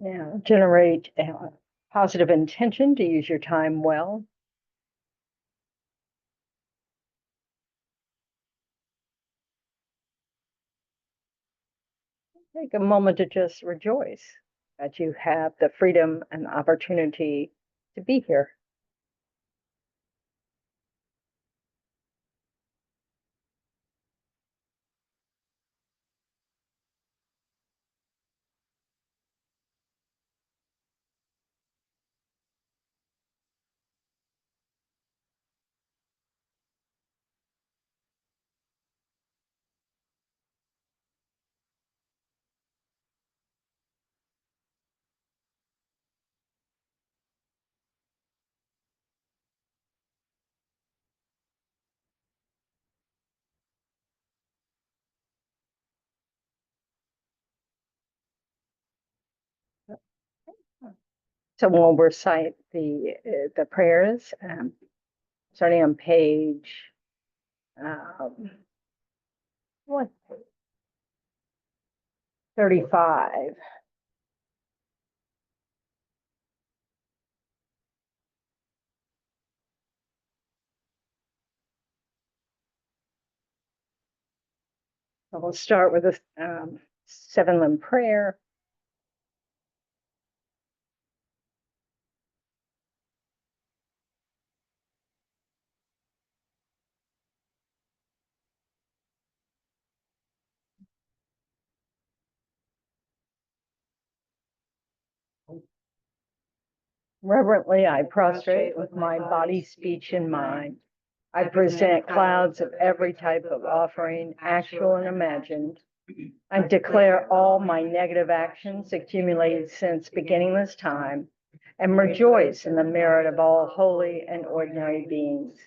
Now, generate a positive intention to use your time well. Take a moment to just rejoice that you have the freedom and opportunity to be here. So we'll recite the prayers, starting on page what 35. So we'll start with the 7 limb prayer. Reverently, I prostrate with my body, speech, and mind. I present clouds of every type of offering, actual and imagined. I declare all my negative actions accumulated since beginningless time and rejoice in the merit of all holy and ordinary beings.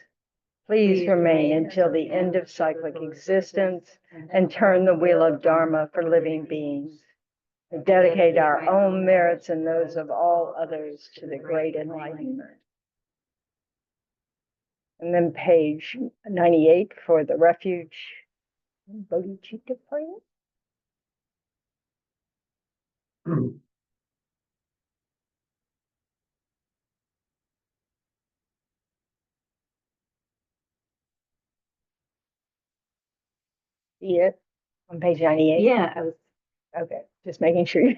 Please remain until the end of cyclic existence and turn the wheel of Dharma for living beings. We dedicate our own merits and those of all others to the great enlightenment. And then page 98 for the refuge bodhicitta prayer. Yeah, on page 98. Yeah, I was Okay, just making sure.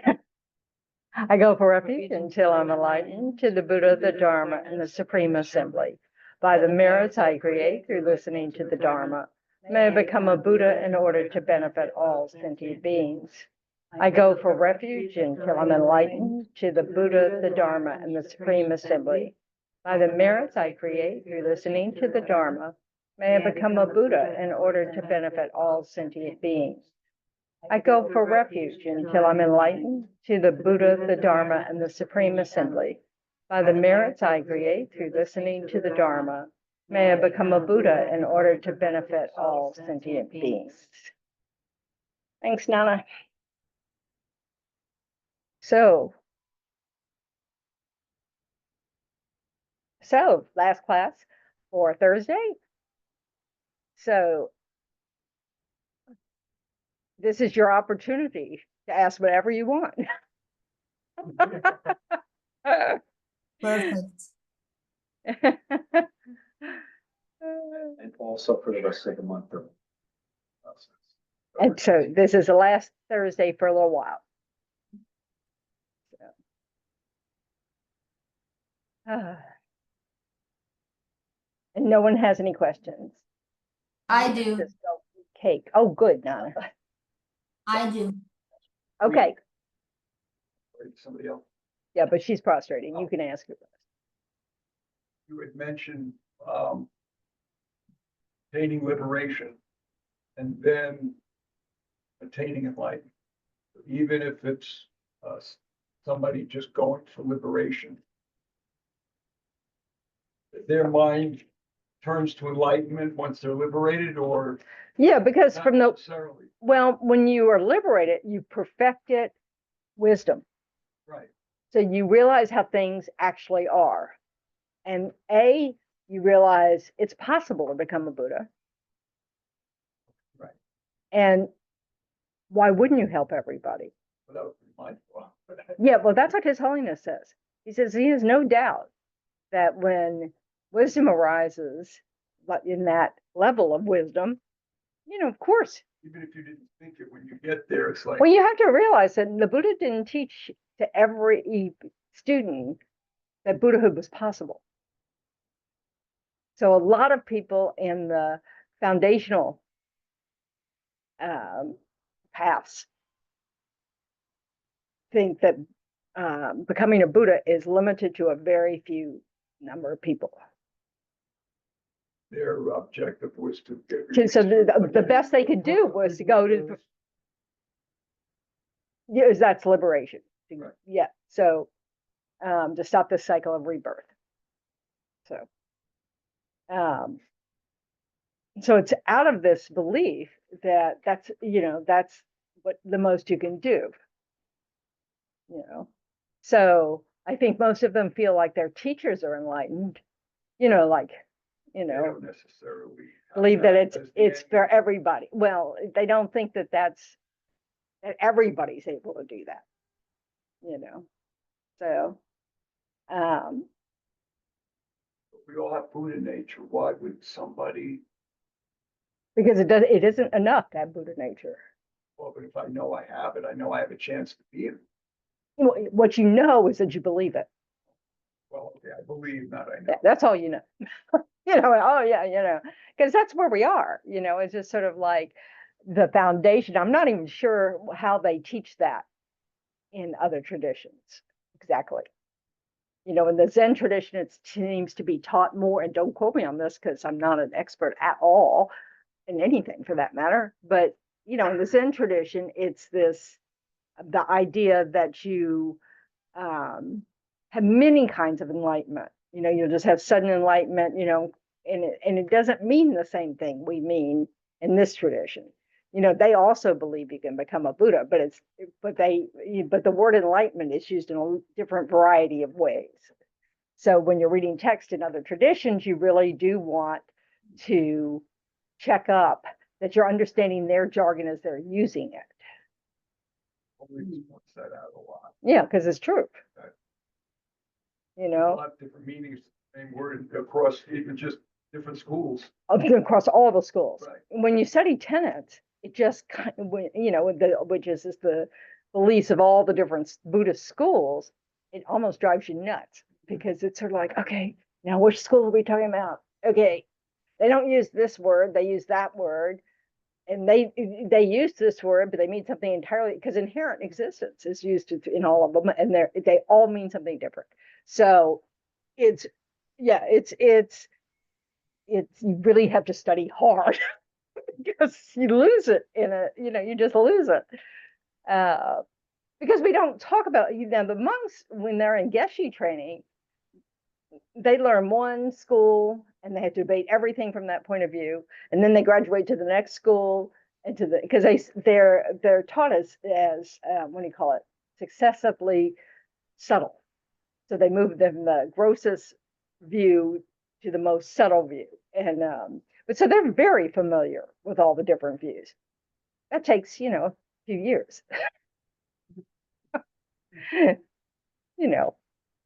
I go for refuge until I'm enlightened to the Buddha, the Dharma, and the Supreme Assembly. By the merits I create through listening to the Dharma, may I become a Buddha in order to benefit all sentient beings. I go for refuge until I'm enlightened to the Buddha, the Dharma, and the Supreme Assembly. By the merits I create through listening to the Dharma, may I become a Buddha in order to benefit all sentient beings. I go for refuge until I'm enlightened to the Buddha, the Dharma, and the Supreme Assembly. By the merits I create through listening to the Dharma, may I become a Buddha in order to benefit all sentient beings. Thanks, Nana. So last class for Thursday. So this is your opportunity to ask whatever you want. Perfect. And also for the rest of the month. And so this is the last Thursday for a little while. And no one has any questions. I do. Just go eat cake. Oh, good, Nana. I do. Okay. Somebody else. Yeah, but she's prostrating. You can ask her. You had mentioned attaining liberation and then attaining enlightenment. Even if it's somebody just going for liberation, their mind turns to enlightenment once they're liberated, or Yeah, because not from the, necessarily? well, when you are liberated, you perfected wisdom. Right. So you realize how things actually are. And you realize it's possible to become a Buddha. Right. And why wouldn't you help everybody? But that would be mindful. Yeah, well, that's what His Holiness says. He says he has no doubt that when wisdom arises, but in that level of wisdom, of course. Even if you didn't think it, when you get there, it's like. Well, you have to realize that the Buddha didn't teach to every student that Buddhahood was possible. So a lot of people in the foundational paths think that becoming a Buddha is limited to a very few number of people. Their objective was to get. So the best they could do was to go to, that's liberation. Right. Yeah. So to stop this cycle of rebirth. So it's out of this belief that that's what the most you can do. So I think most of them feel like their teachers are enlightened, They don't necessarily believe that as the it's end. for everybody. Well, they don't think that that everybody's able to do that, So, We all have Buddha nature. Why would somebody, because it isn't enough to have Buddha nature. well, but if I know I have it, I know I have a chance to be it. What you know is that you believe it. Well, okay, I believe, not I know. That's all you know. Oh yeah, because that's where we are. It's just sort of like the foundation. I'm not even sure how they teach that in other traditions exactly. In the Zen tradition, it seems to be taught more, and don't quote me on this because I'm not an expert at all in anything for that matter. But, in the Zen tradition, it's the idea that you have many kinds of enlightenment. You'll just have sudden enlightenment, and it doesn't mean the same thing we mean in this tradition. They also believe you can become a Buddha, but the word enlightenment is used in a different variety of ways. So when you're reading text in other traditions, you really do want to check up that you're understanding their jargon as they're using it. Always points that out a lot. Yeah, because it's true. Right. A A lot of different meanings, same word across even just different schools. Across all the schools. Right. When you study tenets, it just kind of, which is the beliefs of all the different Buddhist schools, it almost drives you nuts because it's sort of like, okay, now which school are we talking about? Okay, they don't use this word, they use that word, and they use this word, but they mean something entirely, because inherent existence is used in all of them, and they all mean something different. So it's you really have to study hard because you lose it you just lose it. Because we don't talk about, the monks, when they're in Geshe training, they learn one school and they have to debate everything from that point of view. And then they graduate to the next school and because they're taught as what do you call it? Successively subtle. So they move from the grossest view to the most subtle view. And but so they're very familiar with all the different views. That takes, a few years.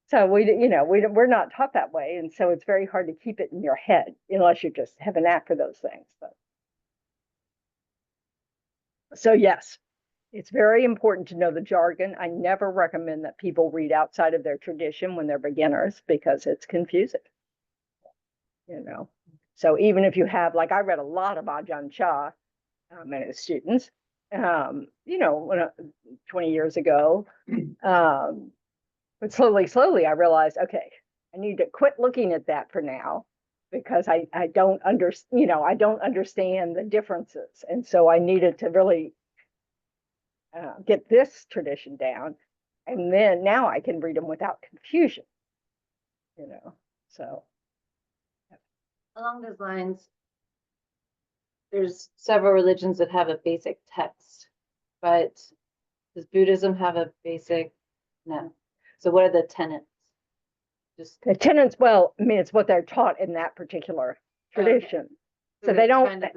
So we're not taught that way. And so it's very hard to keep it in your head unless you just have a knack for those things. So yes, it's very important to know the jargon. I never recommend that people read outside of their tradition when they're beginners because it's confusing. So even if you have, like, I read a lot of Ajahn Chah and his students, 20 years ago. But slowly I realized, okay, I need to quit looking at that for now because I don't understand the differences. And so I needed to really get this tradition down. And then now I can read them without confusion, so. Along those lines, there's several religions that have a basic text, but does Buddhism have a basic? No. So what are the tenets? Just The tenets, well, I mean, it's what they're taught in that particular tradition. So they it's don't, kind of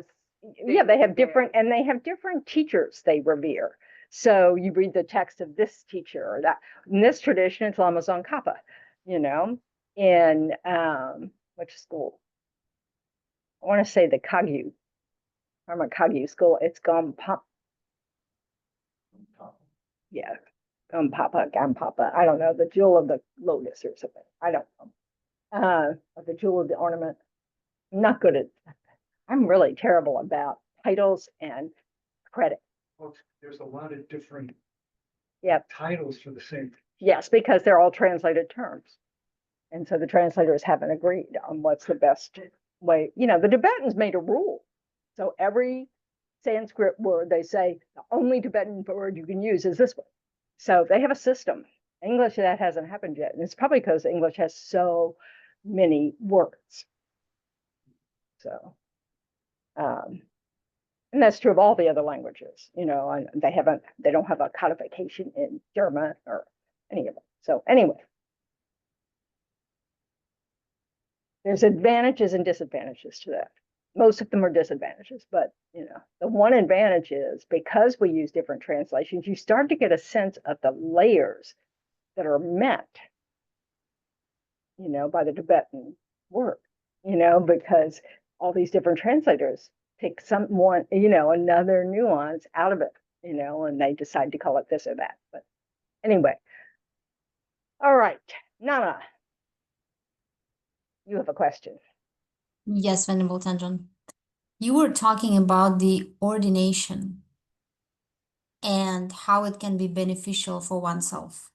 yeah, they have revere. different, and they have different teachers they revere. So you read the text of this teacher or that. In this tradition, it's lamas on kappa, in which school? I want to say the Kagyu, Karma Kagyu school. It's Gampapa. Yeah, Gampapa. I don't know, the jewel of the lotus or something. I don't know. Or the jewel of the ornament. I'm not good at. I'm really terrible about titles and credit. Well, there's a lot of different Yep. titles for the same. Yes, because they're all translated terms. And so the translators haven't agreed on what's the best way. The Tibetans made a rule. So every Sanskrit word, they say the only Tibetan word you can use is this one. So they have a system. English, that hasn't happened yet. And it's probably because English has so many words. So, and that's true of all the other languages, and they don't have a codification in German or any of them. So anyway, there's advantages and disadvantages to that. Most of them are disadvantages, but the one advantage is because we use different translations, you start to get a sense of the layers that are met, by the Tibetan word, because all these different translators take another nuance out of it, and they decide to call it this or that. But anyway, all right, Nana, you have a question. Yes, Venerable Tenjon. You were talking about the ordination and how it can be beneficial for oneself.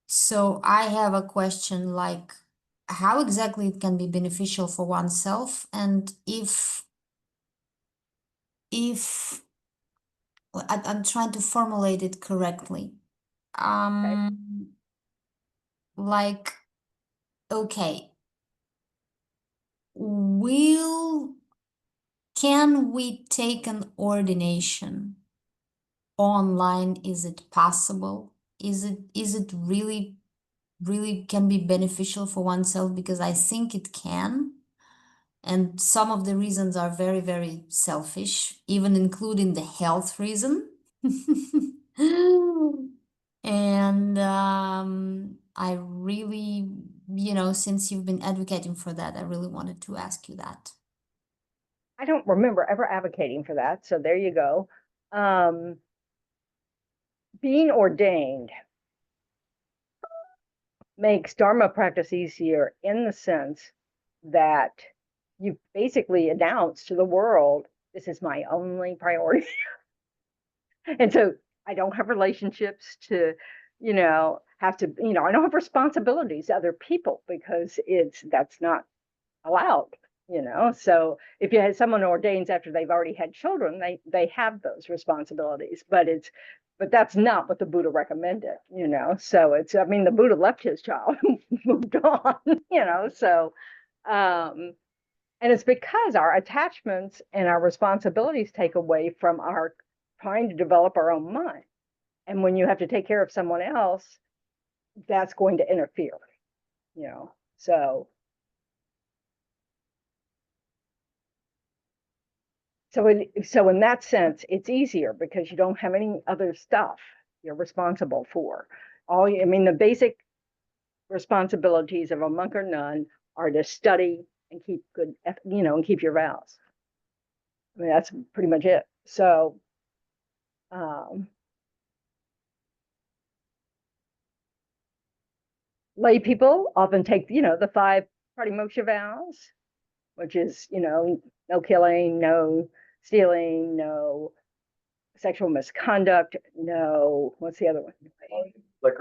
So I have a question like how exactly it can be beneficial for oneself, and if I'm trying to formulate it correctly. Like, okay, can we take an ordination online? Is it possible? Is it really can be beneficial for oneself? Because I think it can. And some of the reasons are very, very selfish, even including the health reason. And I really, since you've been advocating for that, I really wanted to ask you that. I don't remember ever advocating for that. So there you go. Being ordained makes Dharma practice easier in the sense that you basically announce to the world, this is my only priority. And so I don't have relationships to, have to, I don't have responsibilities to other people because that's not allowed, So if you had someone ordains after they've already had children, they have those responsibilities, but that's not what the Buddha recommended, So the Buddha left his child, moved on, so, and it's because our attachments and our responsibilities take away from our trying to develop our own mind. And when you have to take care of someone else, that's going to interfere, so. So in that sense, it's easier because you don't have any other stuff you're responsible for. The basic responsibilities of a monk or nun are to study and keep good, and keep your vows. That's pretty much it. So, lay people often take, the 5 pratimoksha vows, which is, no killing, no stealing, no sexual misconduct, no, what's the other one?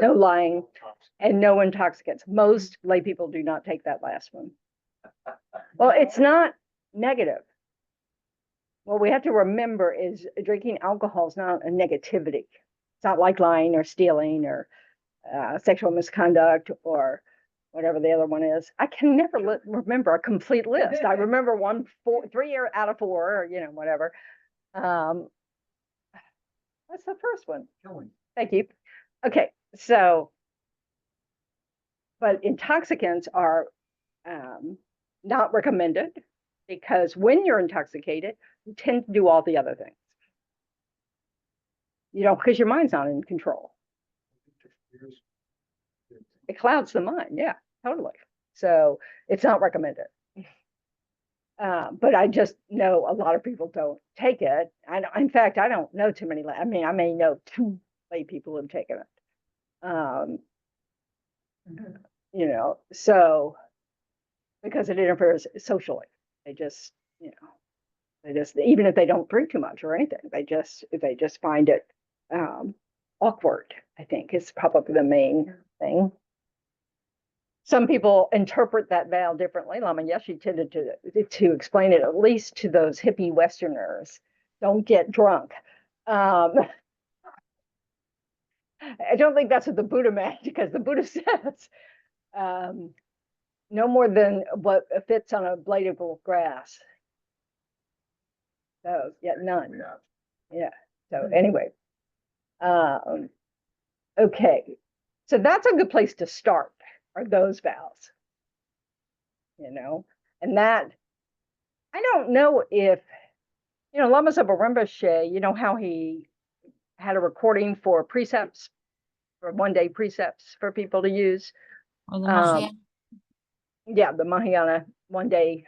No lying, and no intoxicants. Most lay people do not take that last one. Well, it's not negative. What we have to remember is drinking alcohol is not a negativity. It's not like lying or stealing or sexual misconduct or whatever the other one is. I can never remember a complete list. I remember 3 out of 4, or, whatever. What's the first one? Killing. Thank you. Okay, so, but intoxicants are not recommended because when you're intoxicated, you tend to do all the other things. you know, because your mind's not in control. It clouds the mind. Yeah, totally. So it's not recommended. But I just know a lot of people don't take it. In fact, I don't know too many. I mean, I may know 2 lay people who've taken it. You know, so because it interferes socially, they just, you know, they just, even if they don't drink too much or anything, they just find it awkward. I think is probably the main thing. Some people interpret that vow differently. Lama Yeshe tended to explain it, at least to those hippie Westerners. Don't get drunk. I don't think that's what the Buddha meant, because the Buddha says no more than what fits on a blade of grass. So yeah, none. Yeah. So anyway, okay. So that's a good place to start, are those vows. You know, and that, I don't know if, you know, Lama Zopa Rinpoche, you know how he had a recording for precepts, for 1-day precepts for people to use. Or the Mahayana. Yeah, the Mahayana 1-day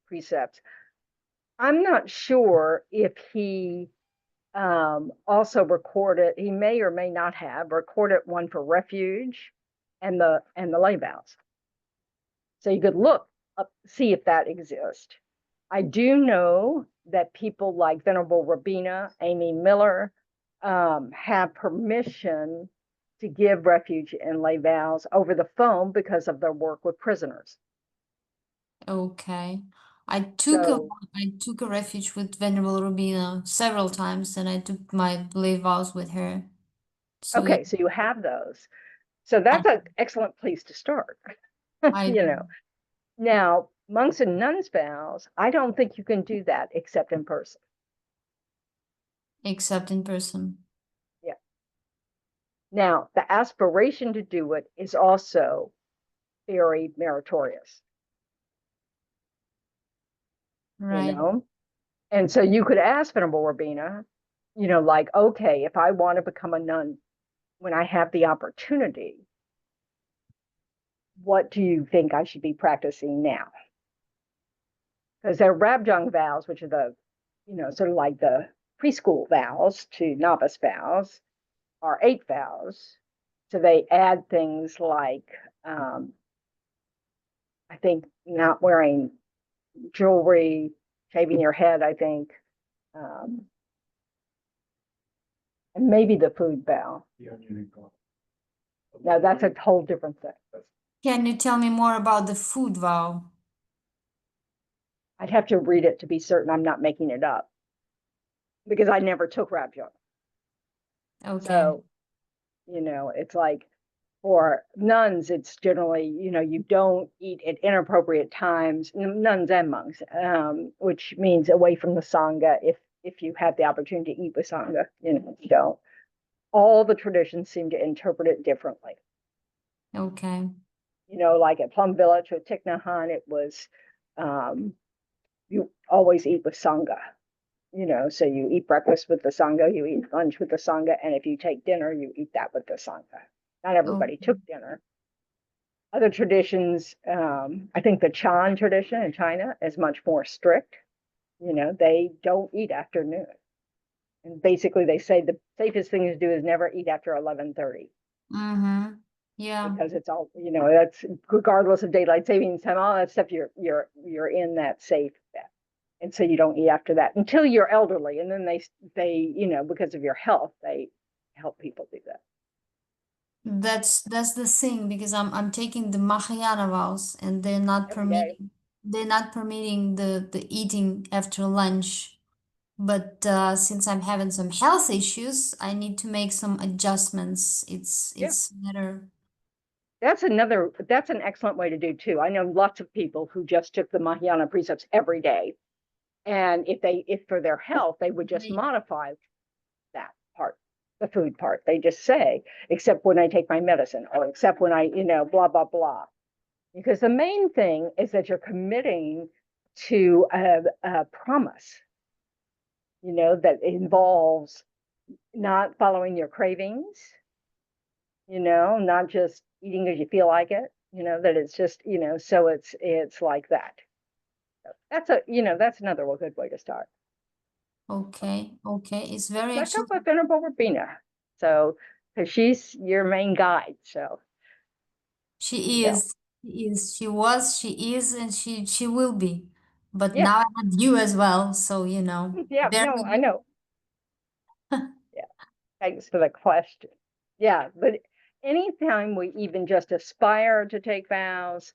precepts. I'm not sure if he also recorded, he may or may not have recorded one for refuge and the lay vows. So you could look up, see if that exists. I do know that people like Venerable Rabina, Amy Miller, have permission to give refuge and lay vows over the phone because of their work with prisoners. Okay. I So, took a refuge with Venerable Rubina several times, and I took my lay vows with her. So okay, so you have those. So that's an excellent place to start. I You know, now monks and nuns vows, I don't think you can do that except in person. except in person. Yeah. Now, the aspiration to do it is also very meritorious. Right. You know, and so you could ask Venerable Rabina, you know, like, okay, if I want to become a nun when I have the opportunity, what do you think I should be practicing now? Because they're Rabjang vows, which are the, you know, sort of like the preschool vows to novice vows, are 8 vows. So they add things like, I think, not wearing jewelry, shaving your head, I think, and maybe the food vow. Now that's a whole different thing. Can you tell me more about the food vow? I'd have to read it to be certain I'm not making it up, because I never took Rabjang. Okay. So, you know, it's like for nuns, it's generally, you know, you don't eat at inappropriate times, nuns and monks, which means away from the Sangha if you have the opportunity to eat with Sangha, you know, you don't. All the traditions seem to interpret it differently. Okay. You know, like at Plum Village with Thich Nhat Hanh, it was you always eat with Sangha. You know, so you eat breakfast with the Sangha, you eat lunch with the Sangha, and if you take dinner, you eat that with the Sangha. Not everybody Okay. took dinner. Other traditions, I think the Chan tradition in China is much more strict. You know, they don't eat after noon. And basically they say the safest thing to do is never eat after 11:30, Mm-hmm. Yeah. because it's all, you know, that's regardless of daylight savings time, all that stuff, you're in that safe bet. And so you don't eat after that until you're elderly. And then they, you know, because of your health, they help people do that. That's the thing, because I'm taking the Mahayana vows, and Every day. they're not permitting the eating after lunch. But since I'm having some health issues, I need to make some adjustments. Yeah. It's better. That's an excellent way to do too. I know lots of people who just took the Mahayana precepts every day. And if for their health, they would just They- modify that part, the food part. They just say, except when I take my medicine, or except when I, you know, blah, blah, blah. Because the main thing is that you're committing to a promise, you know, that involves not following your cravings, not just eating because you feel like it, that it's just, so it's like that. That's another good way to start. Okay, it's very Check actually. up with Venerable Rabina. So, because she's your main guide. So She Yeah. is, she was, she is, and she will be. But Yeah. now I have you as well, so yeah, there no, we I go. know. Yeah. Thanks for the question. Yeah, but anytime we even just aspire to take vows,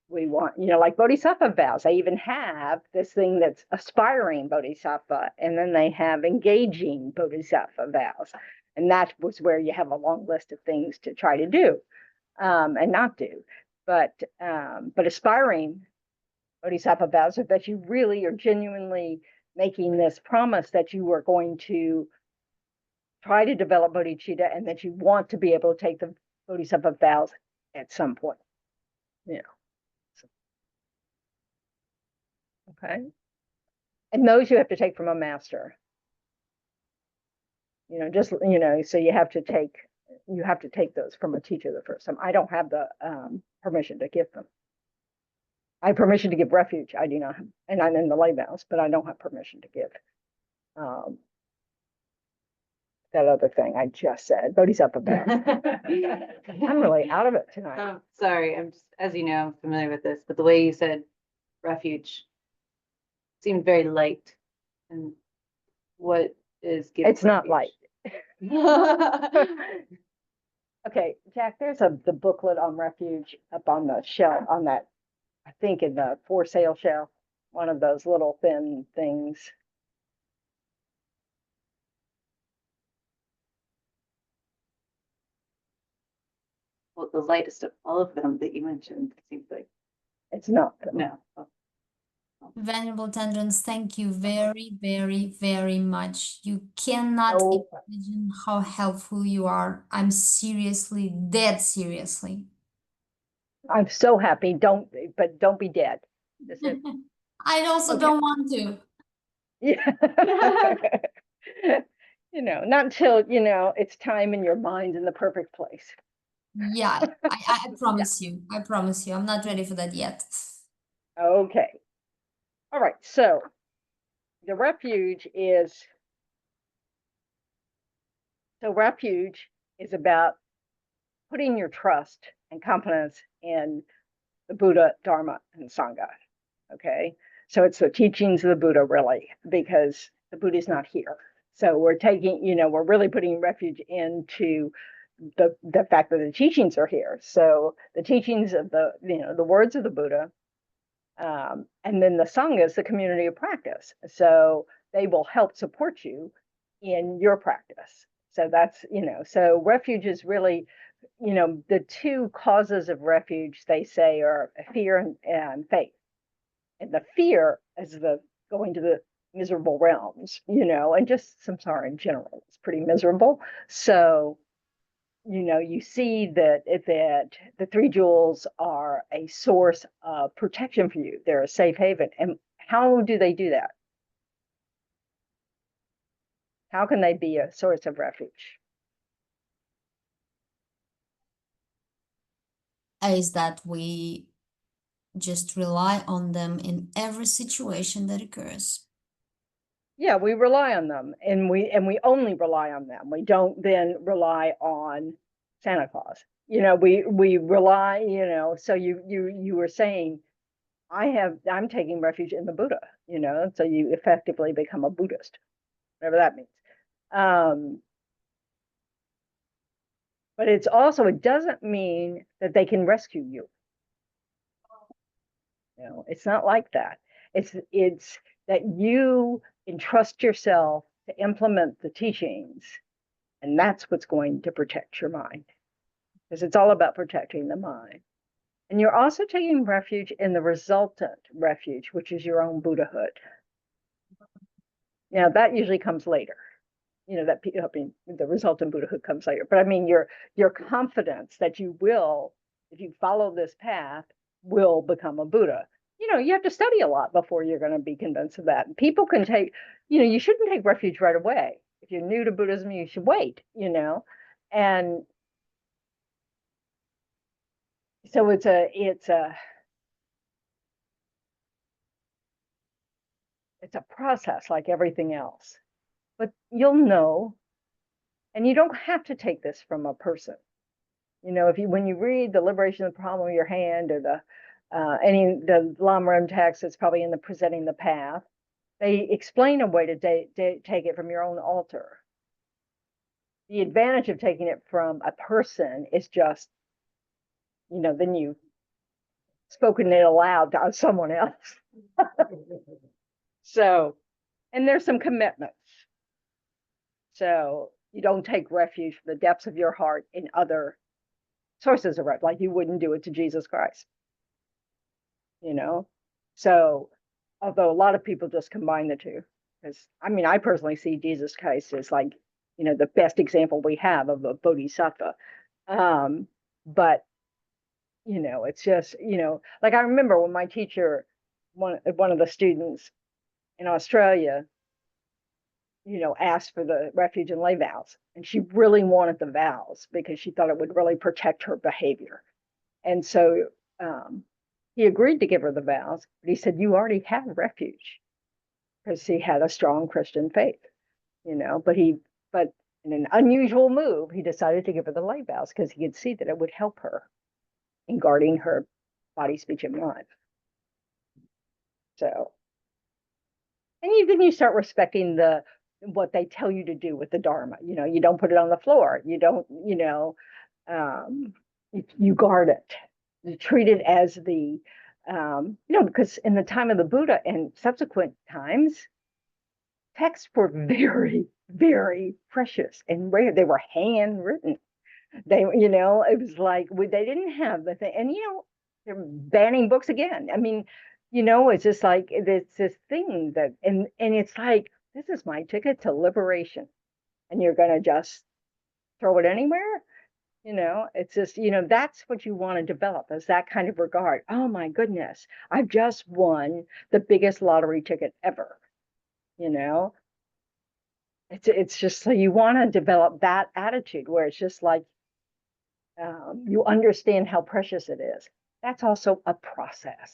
we want, like Bodhisattva vows, they even have this thing that's aspiring Bodhisattva, and then they have engaging Bodhisattva vows. And that was where you have a long list of things to try to do and not do. But aspiring Bodhisattva vows are that you really are genuinely making this promise that you are going to try to develop bodhicitta and that you want to be able to take the Bodhisattva vows at some point. Okay. And those you have to take from a master. So you have to take those from a teacher the first time. I don't have the permission to give them. I have permission to give refuge. I do not have, and I'm in the lay vows, but I don't have permission to give that other thing I just said, Bodhisattva vows. I'm really out of it tonight. Sorry, I'm just, as you know, I'm familiar with this, but the way you said refuge seemed very light. And what is giving It's not light. refuge? Okay, Jack, there's the booklet on refuge up on the shelf, on that, I think in the for sale shelf, one of those little thin things. Well, the lightest of all of them that you mentioned seems like It's not. no. Venerable Tendrons, thank you very, very, very much. You cannot No. imagine how helpful you are. I'm seriously, dead seriously. I'm so happy. Don't be dead. I also Okay. don't want to. Yeah. Not until, it's time and your mind's in the perfect place. Yeah, I promise you. I promise you. I'm not ready for that yet. Okay. All right. So the refuge is about putting your trust and confidence in the Buddha, Dharma, and Sangha. Okay. So it's the teachings of the Buddha, really, because the Buddha is not here. So we're we're really putting refuge into the fact that the teachings are here. So the teachings of the words of the Buddha, and then the Sangha is the community of practice. So they will help support you in your practice. So that's, so refuge is really, the two causes of refuge, they say, are fear and faith. And the fear is the going to the miserable realms, and just samsara in general. It's pretty miserable. So, you see that the three jewels are a source of protection for you. They're a safe haven. And how do they do that? How can they be a source of refuge? Is that we just rely on them in every situation that occurs. Yeah, we rely on them, and we only rely on them. We don't then rely on Santa Claus. We rely, so you were saying, I'm taking refuge in the Buddha, so you effectively become a Buddhist, whatever that means. But it doesn't mean that they can rescue you. It's not like that. It's that you entrust yourself to implement the teachings, and that's what's going to protect your mind, because it's all about protecting the mind. And you're also taking refuge in the resultant refuge, which is your own Buddhahood. Now that usually comes later. The resultant Buddhahood comes later. But I mean, your confidence that you will, if you follow this path, will become a Buddha. You have to study a lot before you're going to be convinced of that. And people can take, you shouldn't take refuge right away. if you're new to Buddhism, you should wait, you know, and so it's a process like everything else, but you'll know, and you don't have to take this from a person. You know, when you read the Liberation of the Palm of Your Hand or the Lam text that's probably in the Presenting the Path, they explain a way to take it from your own altar. The advantage of taking it from a person is just, you know, then you've spoken it aloud to someone else. So, and there's some commitments. So you don't take refuge from the depths of your heart in other sources of refuge, like you wouldn't do it to Jesus Christ. You know? So, although a lot of people just combine the two, because I mean, I personally see Jesus Christ as like, you know, the best example we have of a bodhisattva. But, you know, it's just, you know, like I remember when my teacher, one of the students in Australia, you know, asked for the refuge and lay vows, and she really wanted the vows because she thought it would really protect her behavior. And so he agreed to give her the vows, but he said, you already have refuge, because he had a strong Christian faith, you know, but in an unusual move, he decided to give her the lay vows because he could see that it would help her in guarding her body, speech, and mind. So, and then you start respecting what they tell you to do with the Dharma. You know, you don't put it on the floor. You don't, you know, you guard it. You treat it as the, you know, because in the time of the Buddha and subsequent times, texts were very, very precious and rare. They were handwritten. They, you know, it was like they didn't have the thing, and you know, they're banning books again. I mean, you know, it's just like it's this thing that, and it's like, this is my ticket to liberation, and you're gonna just throw it anywhere. You know, it's just, you know, that's what you want to develop, is that kind of regard. Oh my goodness, I've just won the biggest lottery ticket ever. You know, it's just, so you want to develop that attitude where it's just like, you understand how precious it is. That's also a process.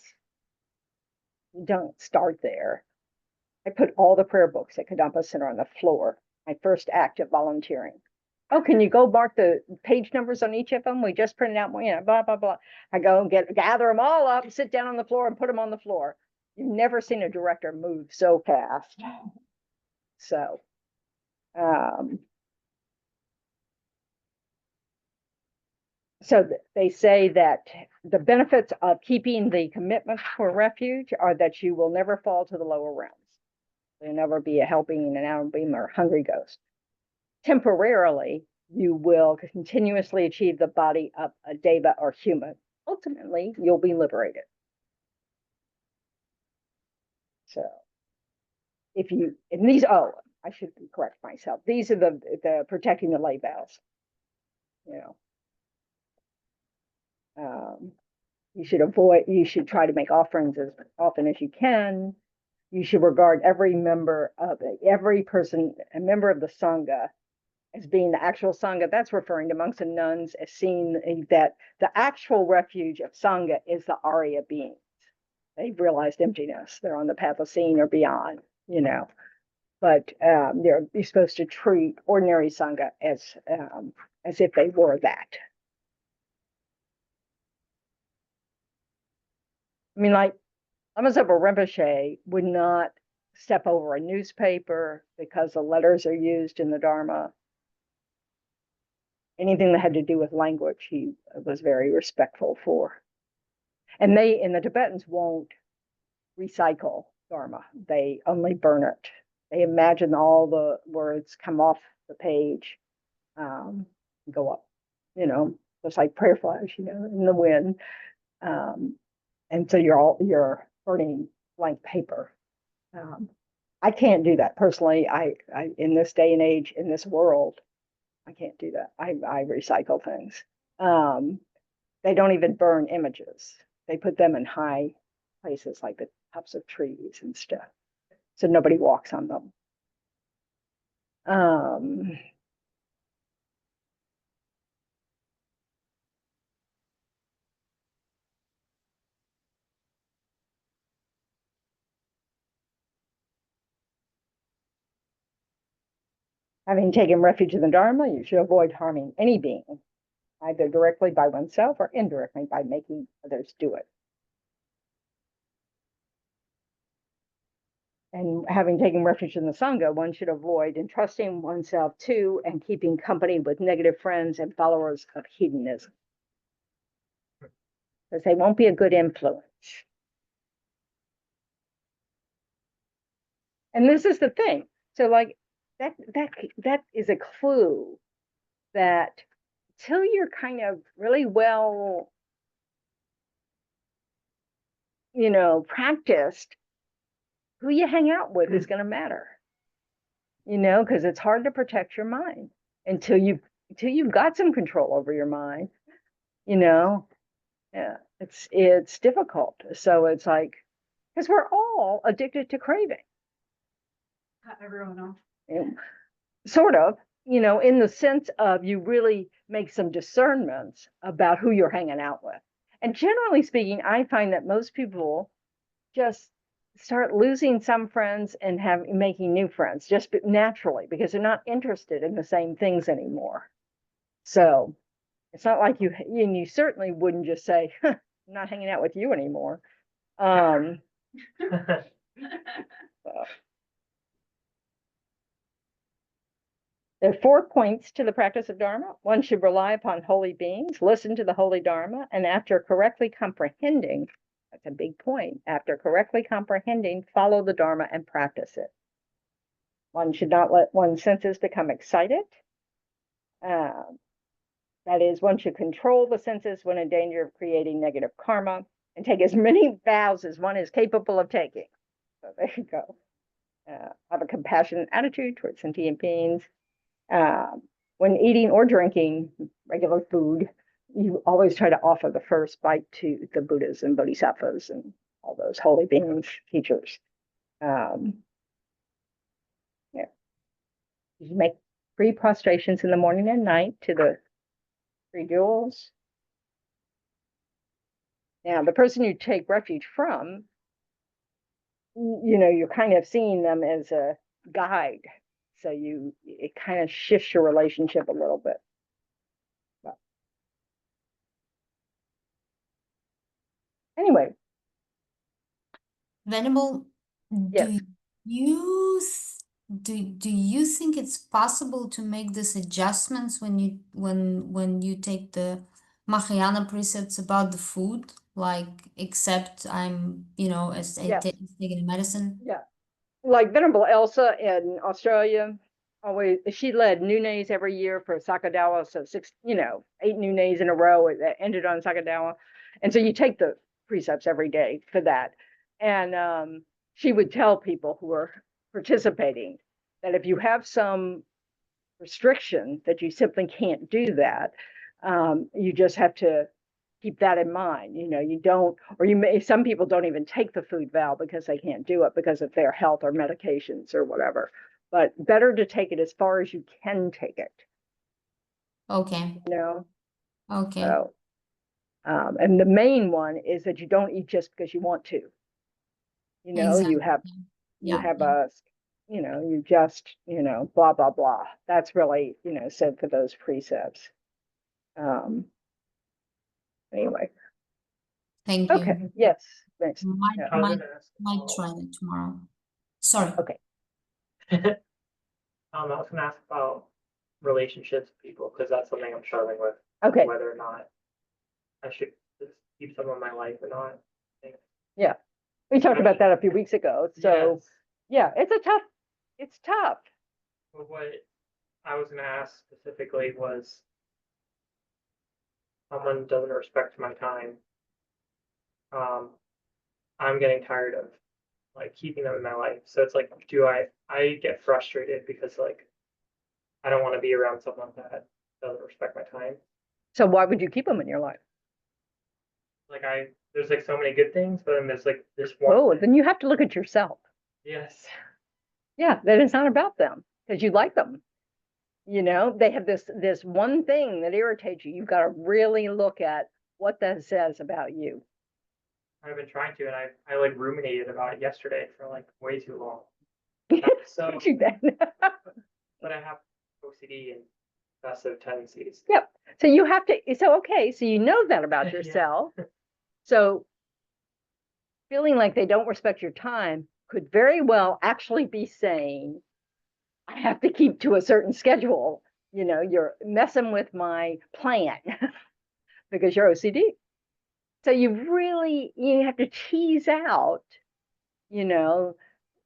You don't start there. I put all the prayer books at Kadampa Center on the floor, my first act of volunteering. Oh, can you go mark the page numbers on each of them? We just printed out, you know, blah, blah, blah. I go and gather them all up, sit down on the floor and put them on the floor. You've never seen a director move so fast. So, so they say that the benefits of keeping the commitment for refuge are that you will never fall to the lower realms. You'll never be a helping, an outer beam, or hungry ghost. Temporarily, you will continuously achieve the body of a deva or human. Ultimately, you'll be liberated. So, if you, and these, oh, I should correct myself. These are the protecting the lay vows. You know, you should try to make offerings as often as you can. You should regard every member of a member of the Sangha, as being the actual Sangha. That's referring to monks and nuns, as seeing that the actual refuge of Sangha is the Arya beings. They've realized emptiness. They're on the path of seeing or beyond, you know. But you're supposed to treat ordinary Sangha as if they were that. I mean, like, Lama Rinpoche would not step over a newspaper because the letters are used in the Dharma. Anything that had to do with language, he was very respectful for. And the Tibetans won't recycle Dharma. They only burn it. They imagine all the words come off the page, go up, you know, just like prayer flags, you know, in the wind. And so you're burning blank paper. I can't do that personally. I in this day and age, in this world, I can't do that. I recycle things. They don't even burn images. They put them in high places like the tops of trees and stuff, so nobody walks on them. Um, Having taken refuge in the Dharma, you should avoid harming any being, either directly by oneself or indirectly by making others do it. And having taken refuge in the Sangha, one should avoid entrusting oneself to and keeping company with negative friends and followers of hedonism, because they won't be a good influence. And this is the thing. So like that is a clue that till you're kind of really well, practiced, who you hang out with is going to matter, because it's hard to protect your mind until you've got some control over your mind, yeah, it's difficult. So it's like, because we're all addicted to craving. Not everyone else. Sort of, in the sense of you really make some discernments about who you're hanging out with. And generally speaking, I find that most people just start losing some friends and making new friends just naturally, because they're not interested in the same things anymore. So it's not like you certainly wouldn't just say, I'm not hanging out with you anymore. So. There are 4 points to the practice of Dharma. One should rely upon holy beings, listen to the holy Dharma, and after correctly comprehending, that's a big point, after correctly comprehending, follow the Dharma and practice it. One should not let one's senses become excited. That is, one should control the senses when in danger of creating negative karma and take as many vows as one is capable of taking. So there you go. Have a compassionate attitude towards sentient beings. When eating or drinking regular food, you always try to offer the first bite to the Buddhas and Bodhisattvas and all those holy beings, teachers. Yeah. You make 3 prostrations in the morning and night to the 3 jewels. Now, the person you take refuge from, you're kind of seeing them as a guide. So it kind of shifts your relationship a little bit. But anyway. Venerable, Yes. do you think it's possible to make these adjustments when you take the Mahayana precepts about the food, like except I'm as Yes. taking medicine? Yeah. Like Venerable Elsa in Australia, she led Nunes every year for Sakadawa. So 8 Nunes in a row that ended on Sakadawa. And so you take the precepts every day for that. And she would tell people who were participating that if you have some restriction that you simply can't do that, you just have to keep that in mind. You don't, or some people don't even take the food vow because they can't do it because of their health or medications or whatever. But better to take it as far as you can take it. Okay. Okay. So, and the main one is that you don't eat just because you want to. Exactly. You have you just, blah, blah, blah. That's really, said for those precepts. Anyway. Thank you. Okay. Yes. Thanks. Might Yeah. try that tomorrow. Sorry. Okay. I was gonna ask about relationships with people, because that's something I'm struggling with, Okay. whether or not I should just keep someone in my life or not. Yeah. We talked about that a few weeks ago. So Yes. yeah, it's tough. But what I was gonna ask specifically was, someone doesn't respect my time. I'm getting tired of like keeping them in my life. So it's like, I get frustrated because like I don't want to be around someone that doesn't respect my time. So why would you keep them in your life? Like there's like so many good things, but then there's like this one Oh, thing. then you have to look at yourself. Yes. Yeah, that it's not about them. because you like them. You know, they have this one thing that irritates you. You've got to really look at what that says about you. I've been trying to, and I like ruminated about it yesterday for like way too long. So, Too bad. but I have OCD and obsessive tendencies. Yep. So you have to, so okay, so you know that about Yeah. yourself. So feeling like they don't respect your time could very well actually be saying, I have to keep to a certain schedule. You know, you're messing with my plan because you're OCD. So you have to tease out, you know,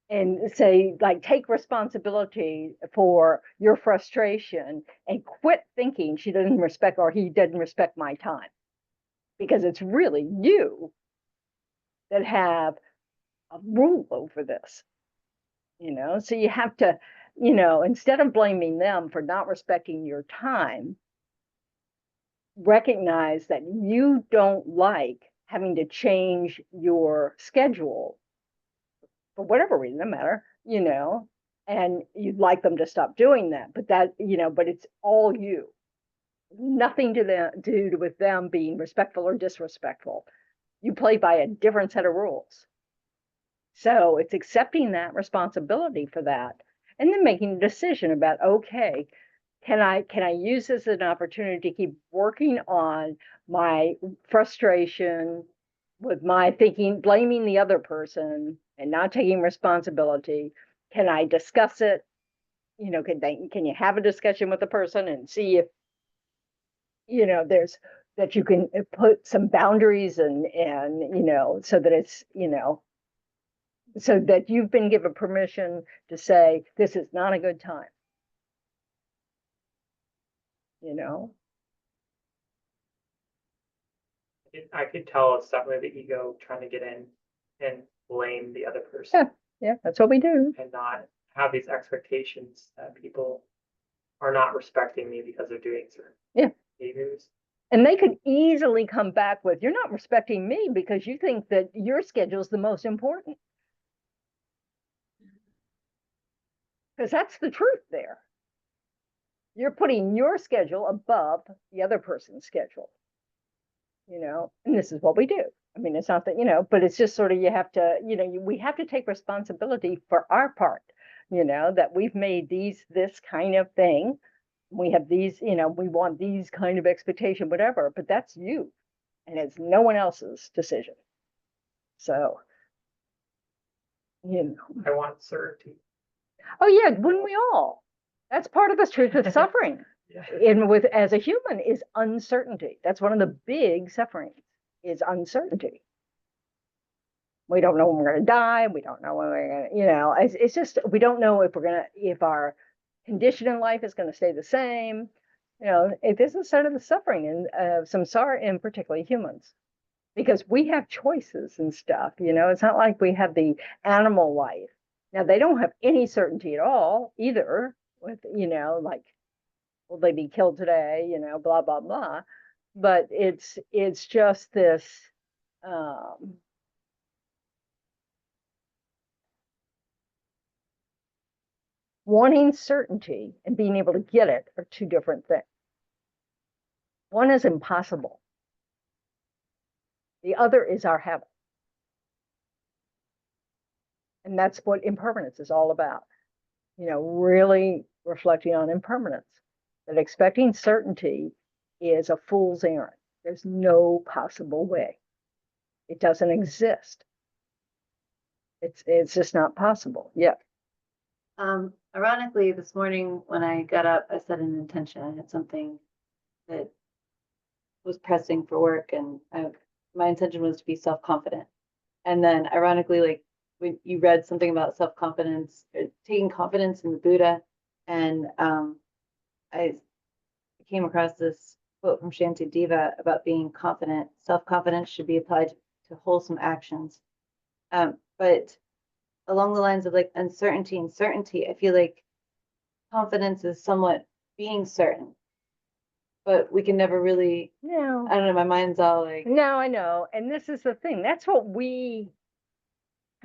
and say, like, take responsibility for your frustration and quit thinking she doesn't respect or he doesn't respect my time. Because it's really you that have a rule over this, you know? So you have to, you know, instead of blaming them for not respecting your time, recognize that you don't like having to change your schedule for whatever reason, no matter, you know, and you'd like them to stop doing that. But that, you know, but it's all you. Nothing to do with them being respectful or disrespectful. You play by a different set of rules. So it's accepting that responsibility for that and then making a decision about, okay, can I use this as an opportunity to keep working on my frustration with my thinking, blaming the other person and not taking responsibility? Can I discuss it? You know, can you have a discussion with the person and see if, you know, there's that you can put some boundaries and you know, so that it's, you know, so that you've been given permission to say this is not a good time, you know. I could tell it's definitely the ego trying to get in and blame the other person Yeah, that's what we do. and not have these expectations that people are not respecting me because they're doing certain Yeah. behaviors. And they could easily come back with, you're not respecting me because you think that your schedule is the most important. Because that's the truth there. You're putting your schedule above the other person's schedule, you know, and this is what we do. I mean, it's not that, you know, but it's just sort of, you have to, you know, we have to take responsibility for our part, you know, that we've made this kind of thing. We have these, you know, we want these kind of expectation, whatever, but that's you and it's no one else's decision. So, you know, I want certainty. oh yeah, wouldn't we all? That's part of the truth of suffering. Yeah. In with as a human is uncertainty. That's one of the big sufferings is uncertainty. We don't know when we're going to die. We don't know when we're going to, you know, it's just, we don't know if we're going to, if our condition in life is going to stay the same. You know, this is sort of the suffering in samsara, in particularly humans, because we have choices and stuff. You know, it's not like we have the animal life. Now they don't have any certainty at all either. With, you know, like, will they be killed today? You know, blah blah blah. But it's just this. Wanting certainty and being able to get it are two different things. One is impossible. The other is our habit. And that's what impermanence is all about. You know, really reflecting on impermanence, that expecting certainty is a fool's errand. There's no possible way. It doesn't exist. It's just not possible. Yeah. Ironically, this morning when I got up, I set an intention. I had something that was pressing for work, and my intention was to be self-confident. And then, ironically, like when you read something about self-confidence, taking confidence in the Buddha, and I came across this quote from Shantideva about being confident. Self-confidence should be applied to wholesome actions. But along the lines of like uncertainty and certainty, I feel like confidence is somewhat being certain, but we can never really, No. I don't know, my mind's all like, No, I know. And this is the thing. That's what we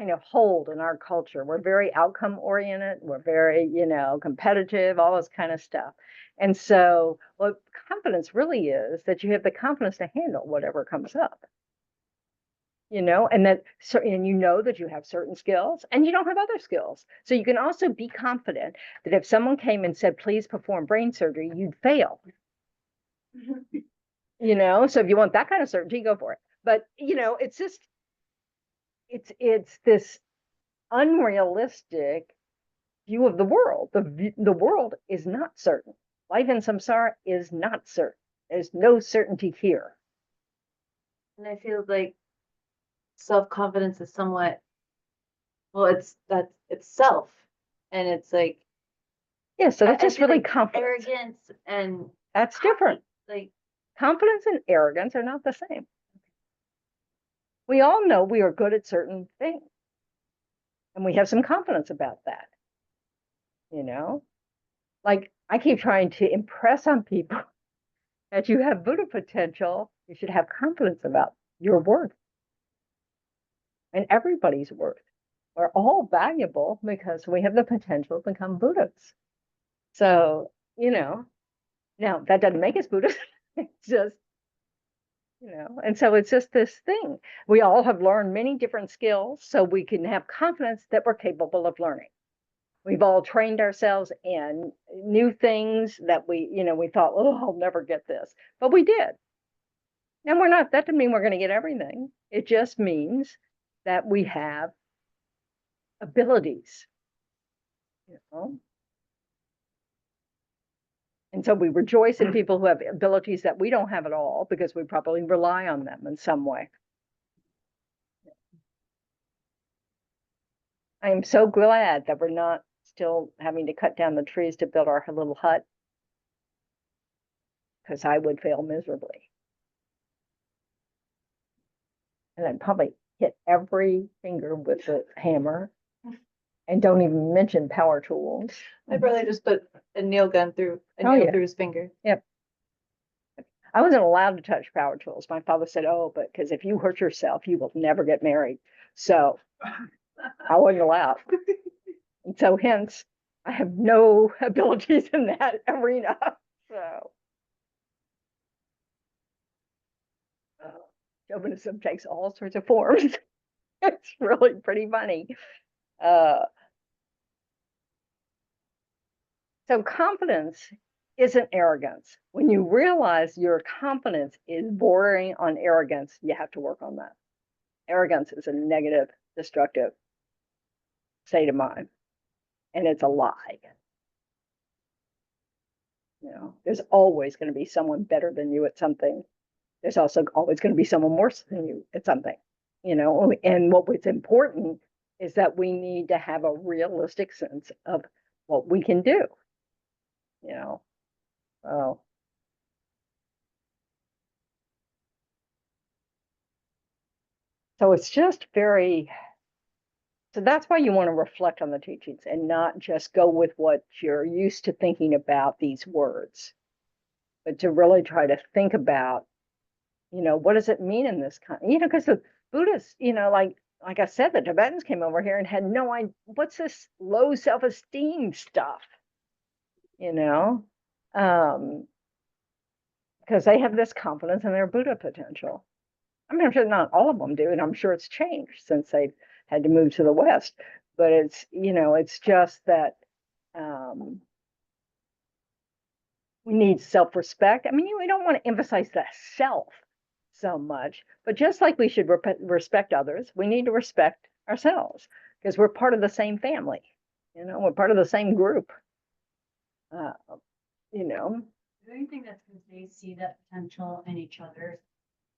kind of hold in our culture. We're very outcome oriented. We're very, competitive, all this kind of stuff. And so what confidence really is that you have the confidence to handle whatever comes up. And that, and that you have certain skills and you don't have other skills. So you can also be confident that if someone came and said, please perform brain surgery, you'd fail. So if you want that kind of certainty, go for it. But, it's just, it's this unrealistic view of the world. The world is not certain. Life in samsara is not certain. There's no certainty here. And I feel like self-confidence is somewhat, well, it's self. And it's like, yeah, so that's I just feel really like confidence. arrogance and That's different. like Confidence and arrogance are not the same. We all know we are good at certain things. And we have some confidence about that. Like I keep trying to impress on people that you have Buddha potential. You should have confidence about your worth and everybody's worth. We're all valuable because we have the potential to become Buddhas. So, now that doesn't make us Buddhas. It's just, and so it's just this thing. We all have learned many different skills so we can have confidence that we're capable of learning. We've all trained ourselves in new things that we thought, oh, I'll never get this, but we did. And that doesn't mean we're going to get everything. It just means that we have abilities, And so we rejoice in people who have abilities that we don't have at all because we probably rely on them in some way. I am so glad that we're not still having to cut down the trees to build our little hut, because I would fail miserably. And I'd probably hit every finger with the hammer, and don't even mention power tools. my brother just put a nail gun through his finger. Yep. I wasn't allowed to touch power tools. My father said, oh, but because if you hurt yourself, you will never get married. So I wasn't allowed. And so hence, I have no abilities in that arena. So chauvinism takes all sorts of forms. It's really pretty funny. So confidence isn't arrogance. When you realize your confidence is bordering on arrogance, you have to work on that. Arrogance is a negative, destructive state of mind, and it's a lie. There's always going to be someone better than you at something. There's also always going to be someone worse than you at something, and what's important is that we need to have a realistic sense of what we can do, Oh. So it's just so that's why you want to reflect on the teachings and not just go with what you're used to thinking about these words, but to really try to think about, what does it mean in this kind, because the Buddhists, like I said, the Tibetans came over here and had no idea what's this low self-esteem stuff, because they have this confidence in their Buddha potential. I mean, I'm sure not all of them do, and I'm sure it's changed since they've had to move to the West. But it's, it's just that we need self-respect. I mean, we don't want to emphasize the self so much, but just like we should respect others, we need to respect ourselves because we're part of the same family. We're part of the same group. Do you think that's because they see that potential in each other?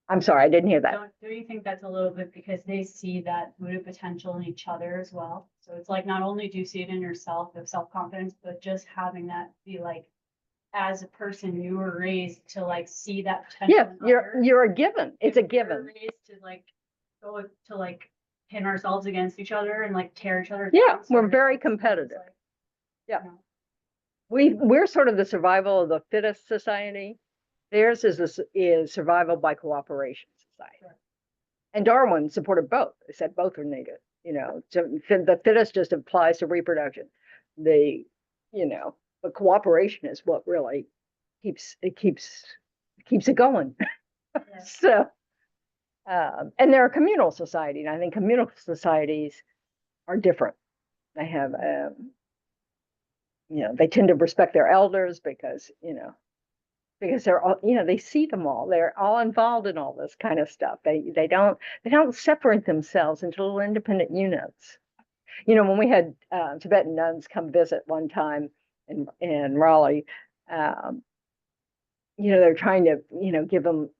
I'm sorry, I didn't hear that. Do you think that's a little bit because they see that Buddha potential in each other as well? So it's like not only do you see it in yourself, the self-confidence, but just having that be like, as a person, you were raised to like see that potential. Yeah, you're a given. It's a given. We're raised to like go to like pin ourselves against each other and like tear each other down. Yeah, So we're it's very like- competitive. like, Yeah. you know, We're sort of the survival of the fittest society. Theirs is survival by cooperation society. Sure. And Darwin supported both. He said both are needed. the fittest just applies to reproduction. The, but cooperation is what really keeps it going. So, and they're a communal society, and I think communal societies are different. They have, they tend to respect their elders because they're all, they see them all. They're all involved in all this kind of stuff. They don't separate themselves into little independent units. When we had Tibetan nuns come visit one time in Raleigh, they're trying to, give them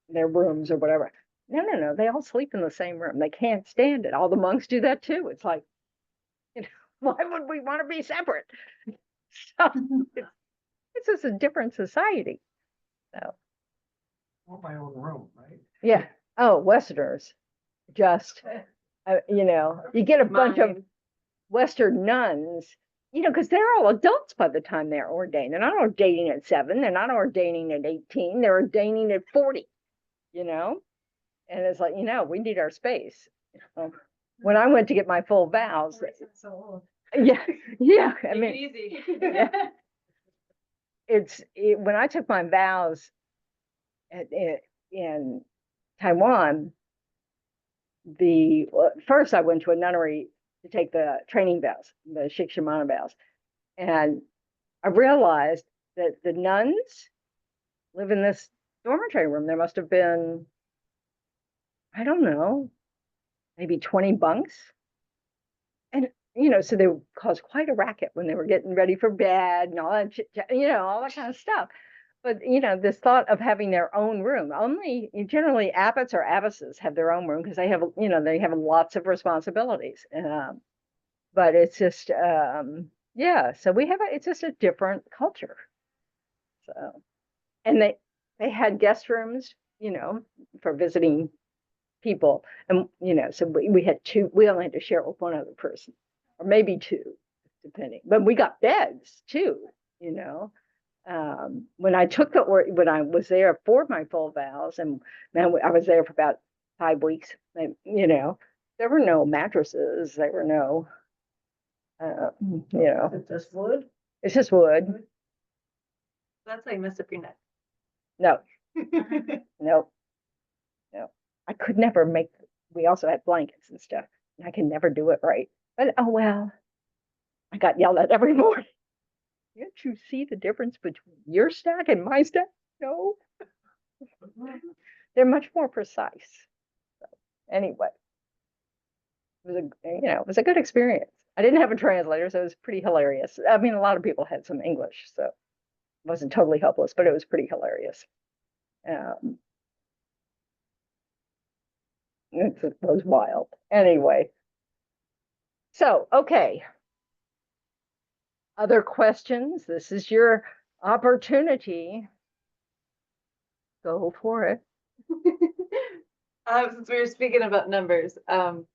their rooms or whatever. No, they all sleep in the same room. They can't stand it. All the monks do that too. It's like, why would we want to be separate? So it's just a different society. So I want my own room, right? yeah. Oh, Westerners, just you get a bunch of Western nuns, because they're all adults by the time they're ordained. They're not ordaining at 7. They're not ordaining at 18. They're ordaining at 40. And it's like, we need our space. When I went to get my full vows, yeah. I mean, easy. yeah. When I took my vows in Taiwan, first I went to a nunnery to take the training vows, the Shikshamana vows, and I realized that the nuns live in this dormitory room. There must have been, I don't know, maybe 20 bunks, and so they caused quite a racket when they were getting ready for bed and all that, all that kind of stuff. But this thought of having their own room, only generally abbots or abbesses have their own room because they have lots of responsibilities. But it's just so it's just a different culture. So, and they had guest rooms, for visiting people, and so we had 2. We only had to share it with one other person, or maybe 2, depending. But we got beds too, when I was there for my full vows, and I was there for about 5 weeks, there were no mattresses. There were no, It's just wood. it's just wood. That's like mess up your neck. No, no. I could never we also had blankets and stuff, and I could never do it right. But oh well, I got yelled at every morning. Can't you see the difference between your stack and my stack? No. They're much more precise. So, anyway, it was a good experience. I didn't have a translator, so it was pretty hilarious. I mean, a lot of people had some English, so it wasn't totally helpless, but it was pretty hilarious. It was wild. Anyway, so okay. Other questions? This is your opportunity. Go for it. Since we were speaking about numbers, I'm